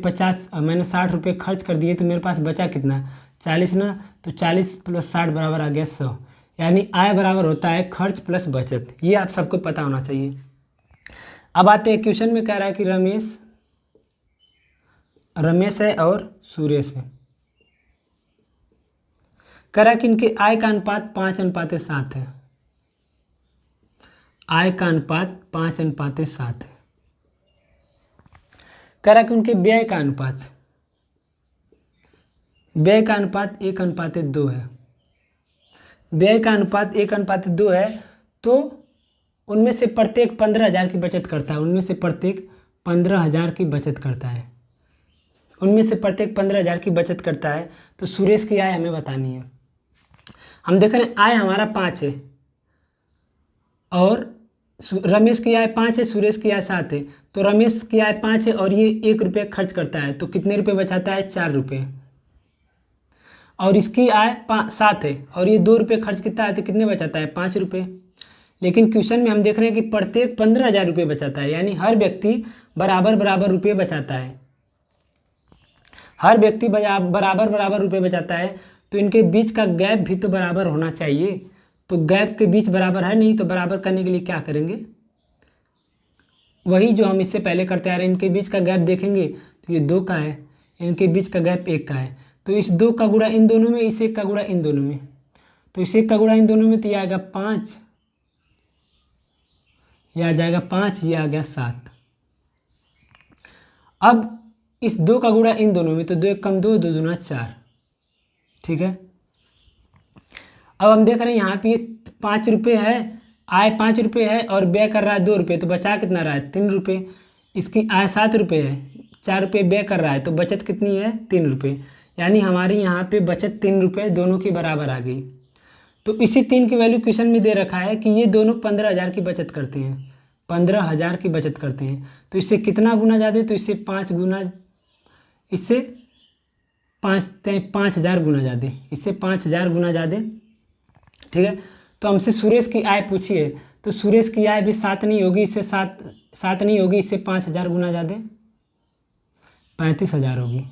60 रुपये खर्च कर दिए, तो मेरे पास बचा कितना 40 ना, तो 40 + 60 बराबर आ गया 100। यानी आय बराबर होता है खर्च प्लस बचत, ये आप सबको पता होना चाहिए। अब आते हैं क्वेश्चन में, कह रहा है कि रमेश है और सुरेश है। कह रहा है कि इनके आय का अनुपात 5:7 है। आय का अनुपात 5:7 है। कह रहा है कि उनके व्यय का अनुपात 1:2 है। व्यय का अनुपात 1:2 है, तो उनमें से प्रत्येक 15,000 की बचत करता है। उनमें से प्रत्येक 15,000 की बचत करता है। उनमें से प्रत्येक 15,000 की बचत करता है। तो सुरेश की आय हमें बतानी है। हम देख रहे हैं आय हमारा 5 है और रमेश की आय 5 है, सुरेश की आय 7 है। तो रमेश की आय 5 है और ये 1 रुपये खर्च करता है, तो कितने रुपये बचाता है 4 रुपये। और इसकी आय 7 है और ये 2 रुपये खर्च कितना है, तो कितने बचाता है 5 रुपये। लेकिन क्वेश्चन में हम देख रहे हैं कि प्रत्येक 15,000 रुपये बचाता है, यानी हर व्यक्ति बराबर रुपये बचाता है। हर व्यक्ति बराबर रुपये बचाता है, तो इनके बीच का गैप भी तो बराबर होना चाहिए। तो गैप के बीच बराबर है नहीं, तो बराबर करने के लिए क्या करेंगे, वही जो हम इससे पहले करते आ रहे हैं। इनके बीच का गैप देखेंगे तो ये 2 का है, इनके बीच का गैप 1 का है। तो इस 2 का गुणा इन दोनों में, इस 1 का गुणा इन दोनों में, तो इस 1 का गुणा इन दोनों में, तो ये आएगा 5, ये आ जाएगा 5, ये आ गया 7। अब इस 2 का गुणा इन दोनों में, तो 2 1 कम 2, 2 दूना 4, ठीक है। अब हम देख रहे हैं यहाँ पे 5 रुपये है, आय 5 रुपये है और व्यय कर रहा है 2 रुपये, तो बचा कितना रहा है 3 रुपये। इसकी आय 7 रुपये है, 4 रुपये व्यय कर रहा है, तो बचत कितनी है 3 रुपये। यानी हमारे यहाँ पे बचत 3 रुपये दोनों की बराबर आ गई। तो इसी 3 की वैल्यू क्वेश्चन में दे रखा है कि ये दोनों 15,000 की बचत करते हैं, 15,000 की बचत करते हैं। तो इससे कितना गुना ज़्यादा, तो इससे 5 गुना, इससे 5,000 गुना ज़्यादा, इससे 5,000 गुना ज़्यादा, ठीक है। तो हमसे सुरेश की आय पूछी है, तो सुरेश की आय भी 7 नहीं होगी, इससे 7 नहीं होगी, इससे 5,000 गुना ज़्यादा 35,000 होगी,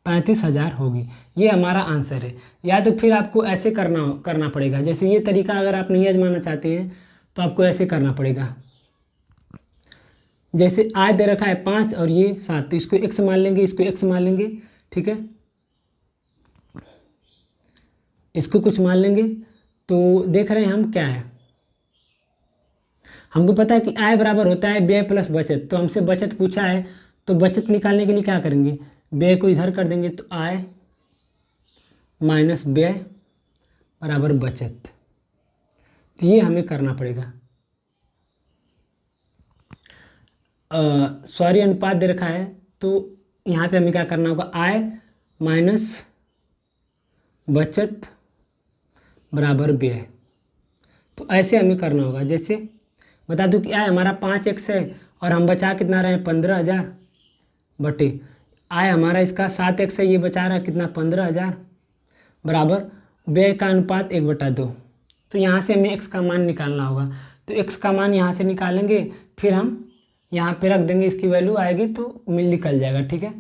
35,000 होगी। ये हमारा आंसर है। या तो फिर आपको ऐसे करना पड़ेगा, जैसे ये तरीका अगर आप नहीं आजमाना चाहते हैं तो आपको ऐसे करना पड़ेगा। जैसे आय दे रखा है 5 और ये 7, तो इसको x मान लेंगे, इसको x मान लेंगे, ठीक है, इसको कुछ मान लेंगे। तो देख रहे हैं हम क्या है, हमको पता है कि आय बराबर होता है व्यय प्लस बचत। तो हमसे बचत पूछा है, तो बचत निकालने के लिए क्या करेंगे, व्यय को इधर कर देंगे, तो आय माइनस व्यय बराबर बचत। तो ये हमें करना पड़ेगा। सॉरी, अनुपात दे रखा है, तो यहाँ पे हमें क्या करना होगा, आय माइनस बचत बराबर व्यय। तो ऐसे हमें करना होगा। जैसे बता दूं कि आय हमारा 5x है और हम बचा कितना रहे हैं 15,000, बटे आय हमारा इसका 7x है, ये बचा रहा है कितना 15,000, बराबर व्यय का अनुपात 1/2। तो यहाँ से हमें x का मान निकालना होगा। तो x का मान यहाँ से निकालेंगे, फिर हम यहाँ पे रख देंगे, इसकी वैल्यू आएगी तो निकल जाएगा, ठीक है।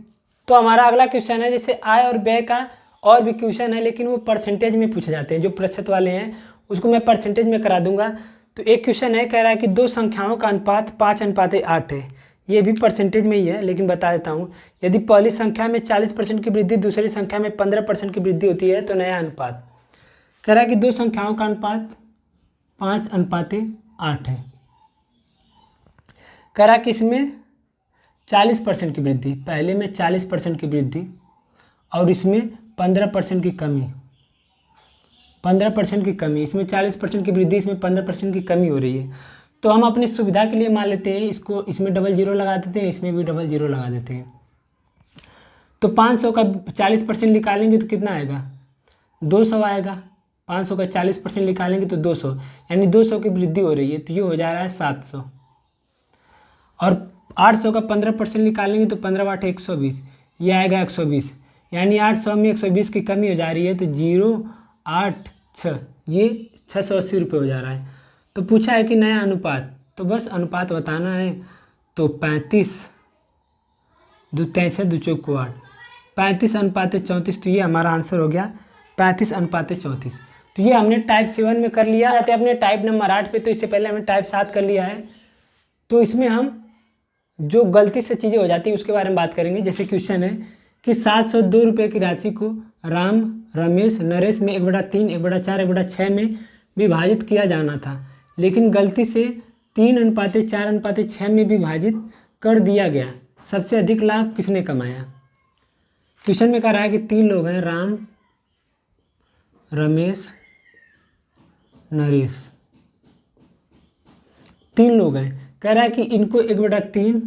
तो हमारा अगला क्वेश्चन है, जैसे आय और व्यय का और भी क्वेश्चन है, लेकिन वो परसेंटेज में पूछे जाते हैं। जो प्रतिशत वाले हैं उसको मैं परसेंटेज में करा दूंगा। तो एक क्वेश्चन है, कह रहा है कि 2 संख्याओं का अनुपात 5:8 है। ये भी परसेंटेज में ही है, लेकिन बता देता हूँ। यदि पहली संख्या में 40% की वृद्धि, दूसरी संख्या में 15% की वृद्धि होती है तो नया अनुपात। कह रहा है कि 2 संख्याओं का अनुपात 5:8 है। कह रहा कि इसमें 40% की वृद्धि, पहले में 40% की वृद्धि और इसमें 15% की कमी, 15% की कमी, इसमें 40% की वृद्धि, इसमें 15% की कमी हो रही है। तो हम अपनी सुविधा के लिए मान लेते हैं इसको, इसमें डबल जीरो लगा देते हैं, इसमें भी डबल जीरो लगा देते हैं। तो 500 का 40% निकालेंगे तो कितना आएगा, 200 आएगा। 500 का 40% निकालेंगे तो 200, यानी 200 की वृद्धि हो रही है, तो ये हो जा रहा है 700। और 800 का 15% निकालेंगे तो 15 बटे 120, ये आएगा 120, यानी 800 में 120 की कमी हो जा रही है, तो 086, ये 680 रुपये हो जा रहा है। तो पूछा है कि नया अनुपात, तो बस अनुपात बताना है। तो 35 2 3 6 2 चौक 8, 35:34, तो ये हमारा आंसर हो गया 35:34। तो ये हमने टाइप 7 में कर लिया। जाते अपने टाइप नंबर 8 पे, तो इससे पहले हमने टाइप 7 कर लिया है। तो इसमें हम जो गलती से चीज़ें हो जाती हैं उसके बारे में बात करेंगे। जैसे क्वेश्चन है कि 702 रुपये की राशि को राम, रमेश, नरेश में 1/3, 1/4, 1/6 में विभाजित किया जाना था, लेकिन गलती से 3:4:6 में विभाजित कर दिया गया। सबसे अधिक लाभ किसने कमाया? क्वेश्चन में कह रहा है कि 3 लोग हैं, राम, रमेश, नरेश, 3 लोग हैं। कह रहा है कि इनको 1/3,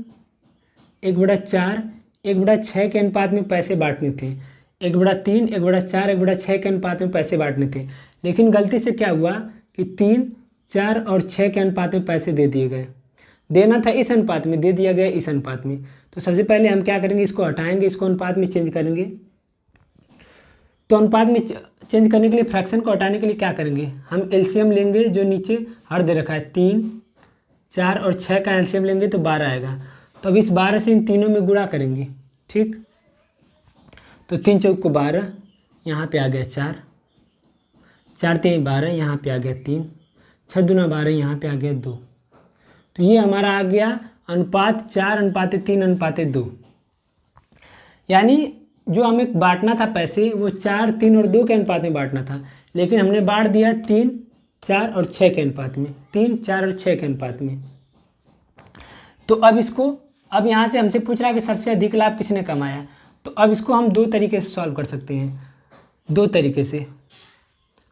1/4, 1/6 के अनुपात में पैसे बांटने थे। 1/3, 1/4, 1/6 के अनुपात में पैसे बांटने थे, लेकिन गलती से क्या हुआ कि 3, 4 और 6 के अनुपात में पैसे दे दिए गए। देना था इस अनुपात में, दे दिया गया इस अनुपात में। तो सबसे पहले हम क्या करेंगे, इसको हटाएंगे, इसको अनुपात में चेंज करेंगे। तो अनुपात में चेंज करने के लिए, फ्रैक्शन को हटाने के लिए क्या करेंगे, हम एलसीएम लेंगे, जो नीचे हर दे रखा है, 3, 4 और 6 का एलसीएम लेंगे तो 12 आएगा। तो अब इस 12 से इन तीनों में गुणा करेंगे, ठीक। तो 3 चौक को 12, यहाँ पे आ गया 4, 4 3 12, यहाँ पे आ गया 3, 6 दूना 12, यहाँ पे आ गया 2। तो ये हमारा आ गया अनुपात 4:3:2। यानी जो हमें बांटना था पैसे, वो 4, 3 और 2 के अनुपात में बांटना था, लेकिन हमने बांट दिया 3, 4 और 6 के अनुपात में, 3, 4 और 6 के अनुपात में। तो अब इसको, अब यहाँ से हमसे पूछ रहा है कि सबसे अधिक लाभ किसने कमाया। तो अब इसको हम 2 तरीके से सॉल्व कर सकते हैं। 2 तरीके से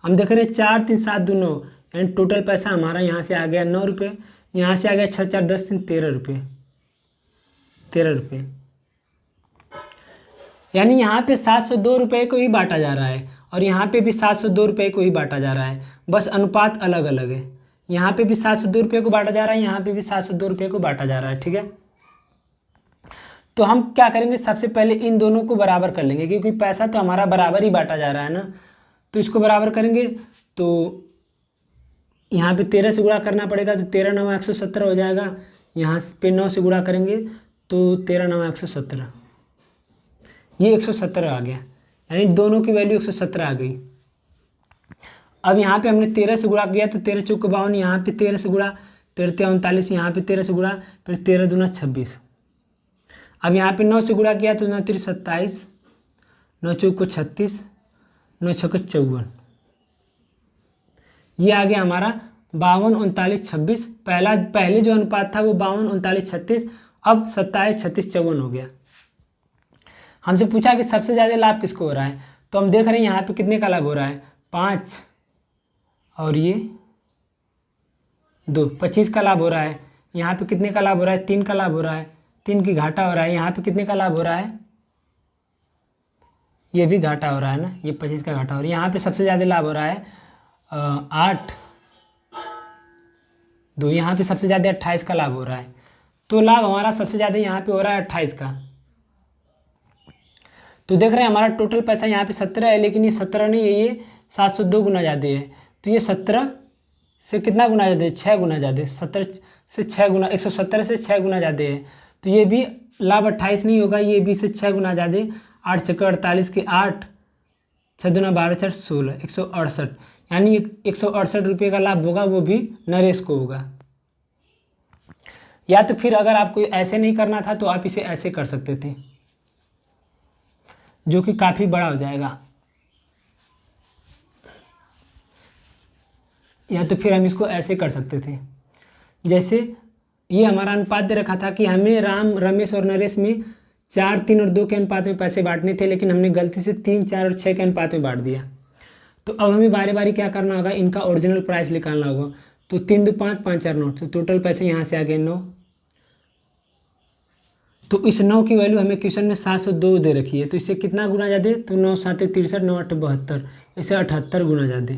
हम देख रहे हैं, 4 3 7 2 9, यानी टोटल पैसा हमारा यहाँ से आ गया 9 रुपये, यहाँ से आ गया 6 4 10 3 13 रुपये, 13 रुपये। यानी यहाँ पे 702 रुपये को ही बांटा जा रहा है, और यहाँ पे भी 702 रुपये को ही बांटा जा रहा है, बस अनुपात अलग अलग है। यहाँ पे भी 702 रुपये को बांटा जा रहा है, यहाँ पे भी 702 रुपये को बांटा जा रहा है, ठीक है। तो हम क्या करेंगे, सबसे पहले इन दोनों को बराबर कर लेंगे, क्योंकि पैसा तो हमारा बराबर ही बांटा जा रहा है ना। तो इसको बराबर करेंगे, तो यहाँ पे 13 से गुणा करना पड़ेगा, तो 13 9 117 हो जाएगा। यहाँ पे 9 से गुणा करेंगे तो 13 9 117, ये 117 आ गया, यानी दोनों की वैल्यू 117 आ गई। अब यहाँ पे हमने 13 से गुणा किया, तो 13 चौक 52, यहाँ पे 13 से गुणा, 13 39, यहाँ पे 13 से गुणा, फिर 13 दूना 26। अब यहाँ पे 9 से गुणा किया तो 9 3 27, 9 चौक 36, 9 छक्के 54, ये आ गया हमारा 52 39 26। पहले जो अनुपात था वो 52 39 36, अब 27 36 54 हो गया। हमसे पूछा कि सबसे ज़्यादा लाभ किसको हो रहा है, तो हम देख रहे हैं यहाँ पे कितने का लाभ हो रहा है, 5 और ये 2, 25 का लाभ हो रहा है। यहाँ पे कितने का लाभ हो रहा है, 3 का लाभ हो रहा है, 3 की घाटा हो रहा है। यहाँ पे कितने का लाभ हो रहा है, ये भी घाटा हो रहा है ना, ये 25 का घाटा हो रहा है। यहाँ पे सबसे ज़्यादा लाभ हो रहा है 8 2, यहाँ पे सबसे ज़्यादा 28 का लाभ हो रहा है। तो लाभ हमारा सबसे ज़्यादा यहाँ पे हो रहा है 28 का। तो देख रहे हैं हमारा टोटल पैसा यहाँ पे 17 है, लेकिन ये 17 नहीं है, ये 702 गुना ज़्यादा है। तो ये 17 से कितना गुना ज़्यादा है, 6 गुना ज़्यादा है। 17 से 6 गुना, 117 से 6 गुना ज़्यादा है। तो ये भी लाभ 28 नहीं होगा, ये भी से 6 गुना ज़्यादा है। 8 छक्के 48 के 8, 6 दूना 12 4 16, 168, यानी 168 रुपये का लाभ होगा, वो भी नरेश को होगा। या तो फिर अगर आपको ऐसे नहीं करना था तो आप इसे ऐसे कर सकते थे, जो कि काफ़ी बड़ा हो जाएगा। या तो फिर हम इसको ऐसे कर सकते थे, जैसे ये हमारा अनुपात दे रखा था कि हमें राम, रमेश और नरेश में 4, 3 और 2 के अनुपात में पैसे बांटने थे, लेकिन हमने गलती से 3, 4 और 6 के अनुपात में बांट दिया। तो अब हमें बारी बारी क्या करना होगा, इनका ओरिजिनल प्राइस निकालना होगा। तो 3 2 5, 5 4 9, तो टोटल पैसे यहाँ से आ गए 9। तो इस 9 की वैल्यू हमें क्वेश्चन में 702 दे रखी है, तो इससे कितना गुना ज़्यादा, तो 9 7 63, 9 8 72, इसे 78 गुना ज़्यादा।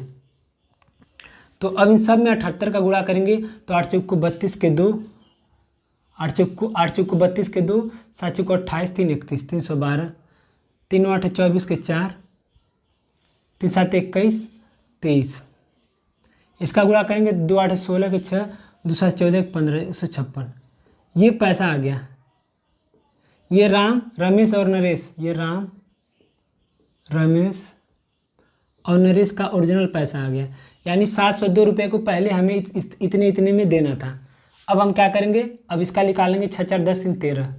तो अब इन सब में 78 का गुणा करेंगे तो 8 चौक को 32 के 2, 8 चौक को 32 के 2, 7 चौक को 28, 3 31, 312, 3 8 24 के 4, 3 7 21, 23। इसका गुणा करेंगे 2 8 16 के 6, 2 7 14 के 15, 156। ये पैसा आ गया। ये राम, रमेश और नरेश, ये राम, रमेश और नरेश का ओरिजिनल पैसा आ गया, यानी 702 रुपये को पहले हमें इतने इतने में देना था। अब हम क्या करेंगे, अब इसका निकालेंगे 6 4 10 3 13।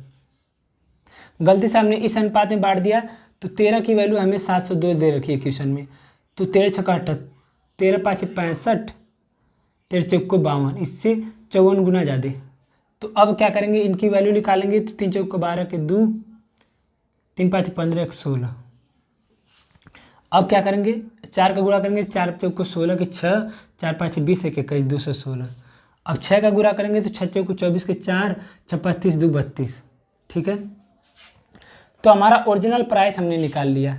गलती से हमने इस अनुपात में बांट दिया, तो 13 की वैल्यू हमें 702 दे रखी है क्वेश्चन में। तो 13 6 78, 13 5 65, 13 चौक को 52, इससे 54 गुना ज़्यादा। तो अब क्या करेंगे, इनकी वैल्यू निकालेंगे। तो 3 चौक को 12 के 2, 3 5 15 1 16। अब क्या करेंगे, 4 का गुणा करेंगे, 4 चौक को 16 के 6, 4 5 20 1 21, 216। अब 6 का गुणा करेंगे तो 6 चौक को 24 के 4, 6 35 2 32। ठीक है, तो हमारा ओरिजिनल प्राइस हमने निकाल लिया।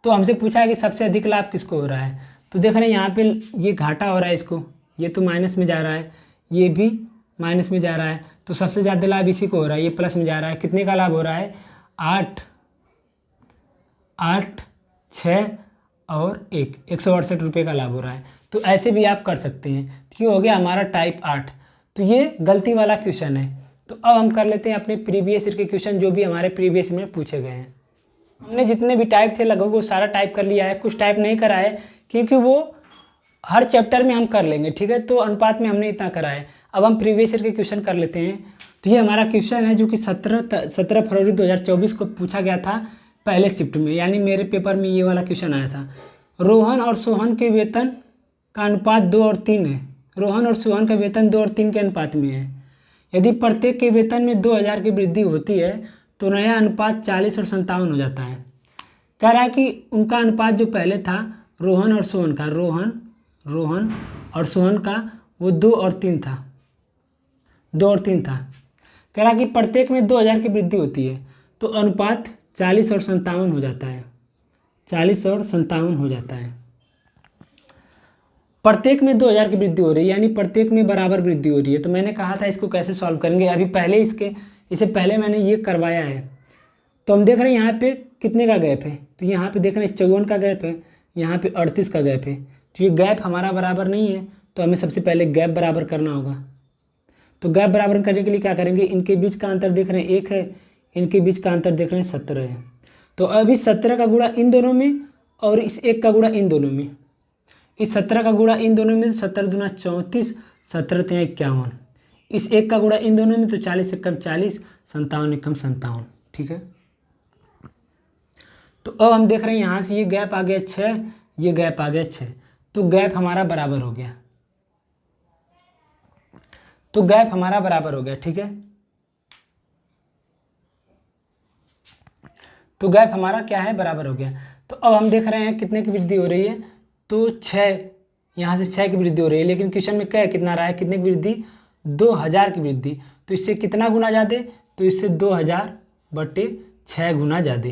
तो हमसे पूछा है कि सबसे अधिक लाभ किसको हो रहा है। तो देख रहे हैं यहाँ पे ये घाटा हो रहा है इसको, ये तो माइनस में जा रहा है, ये भी माइनस में जा रहा है, तो सबसे ज़्यादा लाभ इसी को हो रहा है। ये प्लस में जा रहा है, कितने का लाभ हो रहा है, 8 8 6 और 1, 168 रुपये का लाभ हो रहा है। तो ऐसे भी आप कर सकते हैं। तो ये हो गया हमारा टाइप 8। तो ये गलती वाला क्वेश्चन है। तो अब हम कर लेते हैं अपने प्रीवियस ईयर के क्वेश्चन जो भी हमारे प्रीवियस में पूछे गए हैं। हमने जितने भी टाइप थे लगभग वो सारा टाइप कर लिया है, कुछ टाइप नहीं करा है क्योंकि वो हर चैप्टर में हम कर लेंगे। ठीक है, तो अनुपात में हमने इतना करा है। अब हम प्रीवियस ईयर के क्वेश्चन कर लेते हैं। तो ये हमारा क्वेश्चन है जो कि 17 फरवरी 2024 को पूछा गया था पहले शिफ्ट में, यानी मेरे पेपर में ये वाला क्वेश्चन आया था। रोहन और सोहन के वेतन का अनुपात 2 और 3 है। रोहन और सोहन का वेतन 2 और 3 के अनुपात में है। यदि प्रत्येक के वेतन में 2000 की वृद्धि होती है तो नया अनुपात 40 और 57 हो जाता है। कह रहा है कि उनका अनुपात जो पहले था रोहन और सोहन का, रोहन और सोहन का, वो 2 और 3 था, 2 और 3 था। कह रहा है कि प्रत्येक में 2000 की वृद्धि होती है तो अनुपात 40 और 57 हो जाता है, 40 और 57 हो जाता है। प्रत्येक में 2000 की वृद्धि हो रही है, यानी प्रत्येक में बराबर वृद्धि हो रही है। तो मैंने कहा था इसको कैसे सॉल्व करेंगे, अभी पहले इससे पहले मैंने ये करवाया है। तो हम देख रहे हैं यहाँ पे कितने का गैप है, तो यहाँ पे देख रहे हैं 54 का गैप है, यहाँ पे 38 का गैप है। तो ये गैप हमारा बराबर नहीं है, तो हमें सबसे पहले गैप बराबर करना होगा। तो गैप बराबर करने के लिए क्या करेंगे, इनके बीच का अंतर देख रहे हैं 1 है, इनके बीच का अंतर देख रहे हैं 17 है। तो अभी 17 का गुणा इन दोनों में और इस 1 का गुणा इन दोनों में, इस 17 का गुणा इन दोनों में, 17 दूना 34, 17 3 51। इस 1 का गुणा इन दोनों में तो 40 1 कम 40, 57 1 कम 57। ठीक है, तो अब हम देख रहे हैं यहाँ से ये गैप आ गया 6, ये गैप आ गया 6, तो गैप हमारा बराबर हो गया, तो गैप हमारा बराबर हो गया। ठीक है, तो गैप हमारा क्या है, बराबर हो गया। तो अब हम देख रहे हैं कितने की वृद्धि हो रही है, तो 6, यहाँ से 6 की वृद्धि हो रही है, लेकिन क्वेश्चन में क्या कितना रहा है, कितने की वृद्धि, 2000 की वृद्धि। तो इससे कितना गुना ज़्यादा, तो इससे 2000/6 गुना ज़्यादा,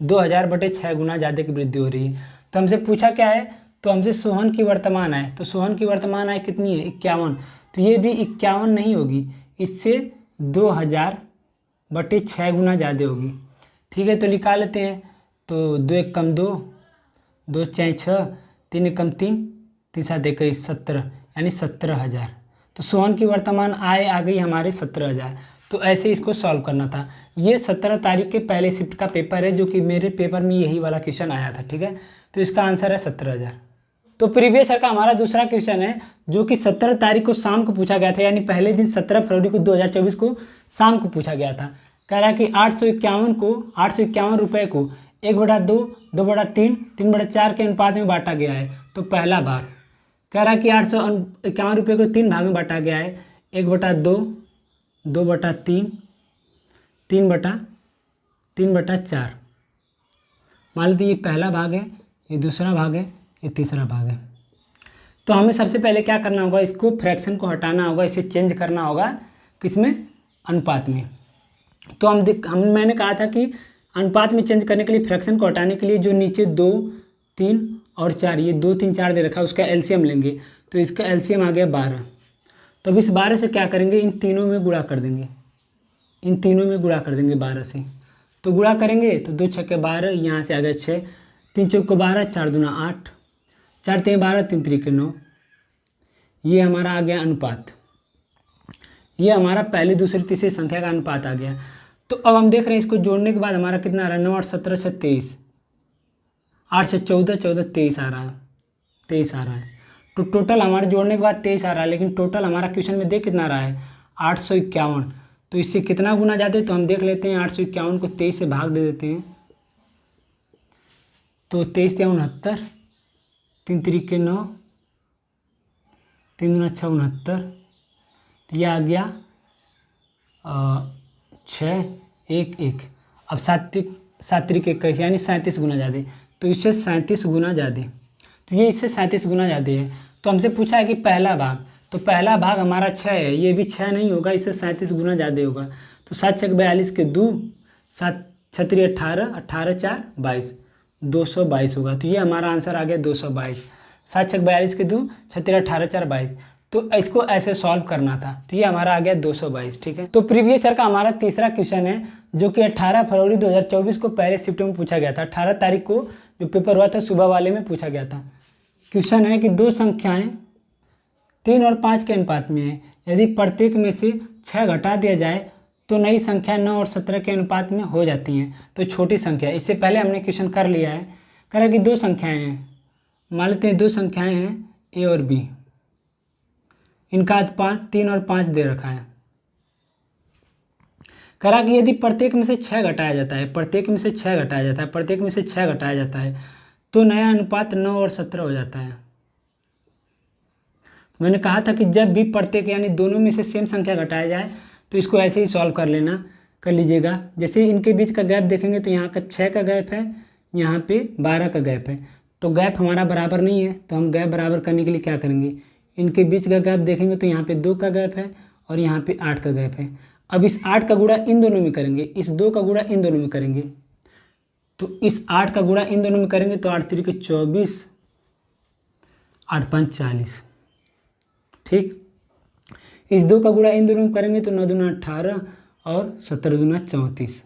2000/6 गुना ज़्यादा की वृद्धि हो रही है। तो हमसे पूछा क्या है, तो हमसे सोहन की वर्तमान आय, तो सोहन की वर्तमान आय कितनी है, 51। तो ये भी 51 नहीं होगी, इससे 2000/6 गुना ज़्यादा होगी। ठीक है, तो निकाल लेते हैं। तो 2 1 कम 2, 2 4 6, 3 1 कम 3, 3 7 21, 17, यानी 17,000। तो सोहन की वर्तमान आय आ गई हमारे 17,000। तो ऐसे इसको सॉल्व करना था। ये 17 तारीख के पहले शिफ्ट का पेपर है, जो कि मेरे पेपर में यही वाला क्वेश्चन आया था। ठीक है, तो इसका आंसर है 17,000। तो प्रीवियस ईयर का हमारा दूसरा क्वेश्चन है जो कि 17 तारीख को शाम को पूछा गया था, यानी पहले दिन 17 फरवरी को 2024 को शाम को पूछा गया था। कह रहा है कि 851 रुपये को 1/2, 2/3, 3/4 के अनुपात में बांटा गया है। तो पहला भाग कह रहा है कि 851 रुपये को 3 भाग में बांटा गया है, 1/2, 2/3, 3/4। 3/4। मान लीजिए ये पहला भाग है, ये दूसरा भाग है, ये तीसरा भाग है। तो हमें सबसे पहले क्या करना होगा, इसको फ्रैक्शन को हटाना होगा, इसे चेंज करना होगा किसमें, अनुपात में। तो मैंने कहा था कि अनुपात में चेंज करने के लिए, फ्रैक्शन को हटाने के लिए जो नीचे 2, 3 और 4, ये 2, 3, 4 दे रखा है, उसका एलसीएम लेंगे। तो इसका एलसीएम आ गया 12। तो अब इस 12 से क्या करेंगे, इन तीनों में गुणा कर देंगे, इन तीनों में गुणा कर देंगे 12 से। तो गुणा करेंगे तो 2 छक्के 12, यहाँ से आ गया 6, 3 चौके 12, 4 दूना 8, 4 3 12, 3 3 9। ये हमारा आ गया अनुपात, ये हमारा पहली दूसरी तीसरी संख्या का अनुपात आ गया। तो अब हम देख रहे हैं इसको जोड़ने के बाद हमारा कितना आ रहा है, 9 8 17 6 23, 8 से 14 14 23 आ रहा है, 23 आ रहा है। तो टोटल हमारे जोड़ने के बाद 23 आ रहा है, लेकिन टोटल हमारा क्वेश्चन में देख कितना आ रहा है, 851। तो इससे कितना गुना जाते हैं, तो हम देख लेते हैं। 851 को 23 से भाग दे देते हैं, तो 23 3 69, 3 3 9, 3 दूना 6 69। तो यह आ गया 6 1 1। अब 7 3 21, यानी 37 गुना ज़्यादा। तो इससे 37 गुना ज़्यादा, तो ये इससे 37 गुना ज़्यादा है। तो हमसे पूछा है कि पहला भाग, तो पहला भाग हमारा 6 है, ये भी 6 नहीं होगा, इससे 37 गुना ज़्यादा होगा। तो 7 6 42 के 2, 7 6 3 18, 18 4 22, 222 होगा। तो ये हमारा आंसर आ गया 222। 7 6 42 के 2, 6 3 18 4 22। तो इसको ऐसे सॉल्व करना था, तो ये हमारा आ गया 222। ठीक है, तो प्रीवियस ईयर का हमारा तीसरा क्वेश्चन है, जो कि 18 फरवरी 2024 को पहले शिफ्ट में पूछा गया था। 18 तारीख को जो पेपर हुआ था सुबह वाले में पूछा गया था। क्वेश्चन है कि दो संख्याएं 3 और 5 के अनुपात में है, यदि प्रत्येक में से 6 घटा दिया जाए तो नई संख्या 9 और 17 के अनुपात में हो जाती हैं। तो छोटी संख्या, इससे पहले हमने क्वेश्चन कर लिया है। कह रहा है कि दो संख्याएं हैं, मान लेते हैं 2 संख्याएं हैं ए और बी, इनका अनुपात 3 और 5 दे रखा है। कह रहा कि यदि प्रत्येक में से 6 घटाया जाता है, प्रत्येक में से 6 घटाया जाता है, प्रत्येक में से 6 घटाया जाता है, तो नया अनुपात 9 और 17 हो जाता है। तो मैंने कहा था कि जब भी प्रत्येक यानी दोनों में से सेम संख्या घटाया जाए तो इसको ऐसे ही सॉल्व कर लीजिएगा। जैसे इनके बीच का गैप देखेंगे तो यहाँ का 6 का गैप है, यहाँ पे 12 का गैप है। तो गैप हमारा बराबर नहीं है, तो हम गैप बराबर करने के लिए क्या करेंगे, इनके बीच का गैप देखेंगे तो यहाँ पे 2 का गैप है और यहाँ पे 8 का गैप है। अब इस 8 का गुणा इन दोनों में करेंगे, इस 2 का गुणा इन दोनों में करेंगे। तो इस 8 का गुणा इन दोनों में करेंगे तो 8 3 के 24, 8 5 40। ठीक, इस 2 का गुणा इन दोनों में करेंगे तो 9 दूना 18 और 17 दूना 34।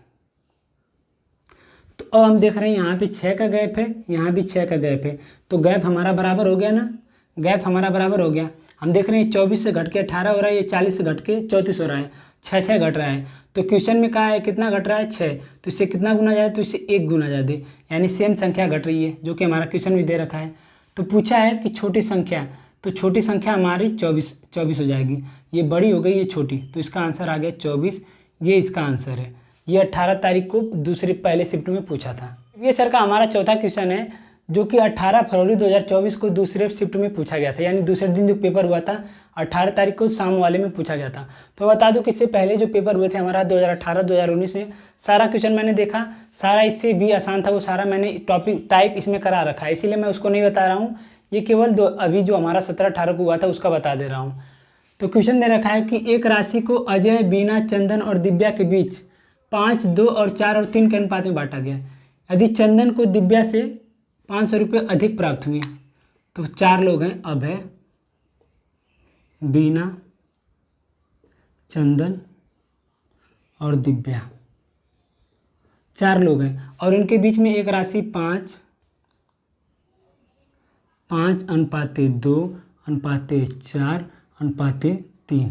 तो अब हम देख रहे हैं यहाँ पे 6 का गैप है, यहाँ भी 6 का गैप है, तो गैप हमारा बराबर हो गया ना, गैप हमारा बराबर हो गया। हम देख रहे हैं 24 से घट के 18 हो रहा है, ये 40 से घट के 34 हो रहा है, 6 6 घट रहा है। तो क्वेश्चन में कहा है कितना घट रहा है, 6। तो इससे कितना गुना ज़्यादा, तो इससे 1 गुना ज़्यादा, यानी सेम संख्या घट रही है, जो कि हमारा क्वेश्चन में दे रखा है। तो पूछा है कि छोटी संख्या, तो छोटी संख्या हमारी 24 हो जाएगी, ये बड़ी हो गई, ये छोटी, तो इसका आंसर आ गया 24। ये इसका आंसर है। ये 18 तारीख को पहले शिफ्ट में पूछा था। ये सर का हमारा चौथा क्वेश्चन है, जो कि 18 फरवरी 2024 को दूसरे शिफ्ट में पूछा गया था, यानी दूसरे दिन जो पेपर हुआ था 18 तारीख को शाम वाले में पूछा गया था। तो बता दूं कि इससे पहले जो पेपर हुए थे हमारा 2018-2019 में, सारा क्वेश्चन मैंने देखा, सारा इससे भी आसान था, वो सारा मैंने टॉपिक टाइप इसमें करा रखा है, इसीलिए मैं उसको नहीं बता रहा हूँ। ये केवल अभी जो हमारा 17-18 को हुआ था उसका बता दे रहा हूँ। तो क्वेश्चन दे रखा है कि एक राशि को अजय, बीना, चंदन और दिव्या के बीच 5, 2 और 4 और 3 के अनुपात में बांटा गया। यदि चंदन को दिव्या से 500 रुपये अधिक प्राप्त हुए, तो 4 लोग हैं, अभय, बीना, चंदन और दिव्या, 4 लोग हैं, और इनके बीच में एक राशि 5 5:2 4 3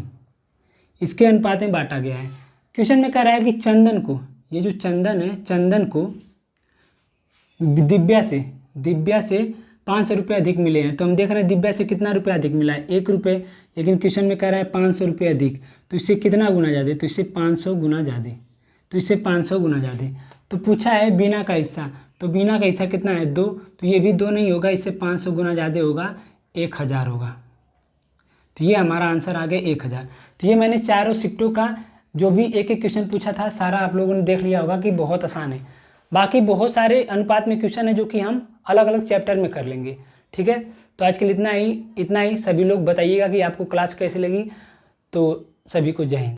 इसके अनुपात में बांटा गया है। क्वेश्चन में कह रहा है कि चंदन को, ये जो चंदन है, चंदन को दिव्या से 500 रुपये अधिक मिले हैं। तो हम देख रहे हैं दिव्या से कितना रुपये अधिक मिला है, 1 रुपये, लेकिन क्वेश्चन में कह रहा है 500 रुपये अधिक, तो इससे कितना गुना ज़्यादा, तो इससे 500 गुना ज़्यादा, तो इससे 500 गुना ज़्यादा। तो पूछा है बीना का हिस्सा, तो बीना का हिस्सा कितना है, 2, तो ये भी 2 नहीं होगा, इससे 500 गुना ज़्यादा होगा, 1000 होगा। तो ये हमारा आंसर आ गया 1000। तो ये मैंने चारों शिफ्टों का जो भी एक एक क्वेश्चन पूछा था सारा आप लोगों ने देख लिया होगा कि बहुत आसान है। बाकी बहुत सारे अनुपात में क्वेश्चन है जो कि हम अलग अलग चैप्टर में कर लेंगे। ठीक है, तो आज के लिए इतना ही। सभी लोग बताइएगा कि आपको क्लास कैसी लगी। तो सभी को जय हिंद।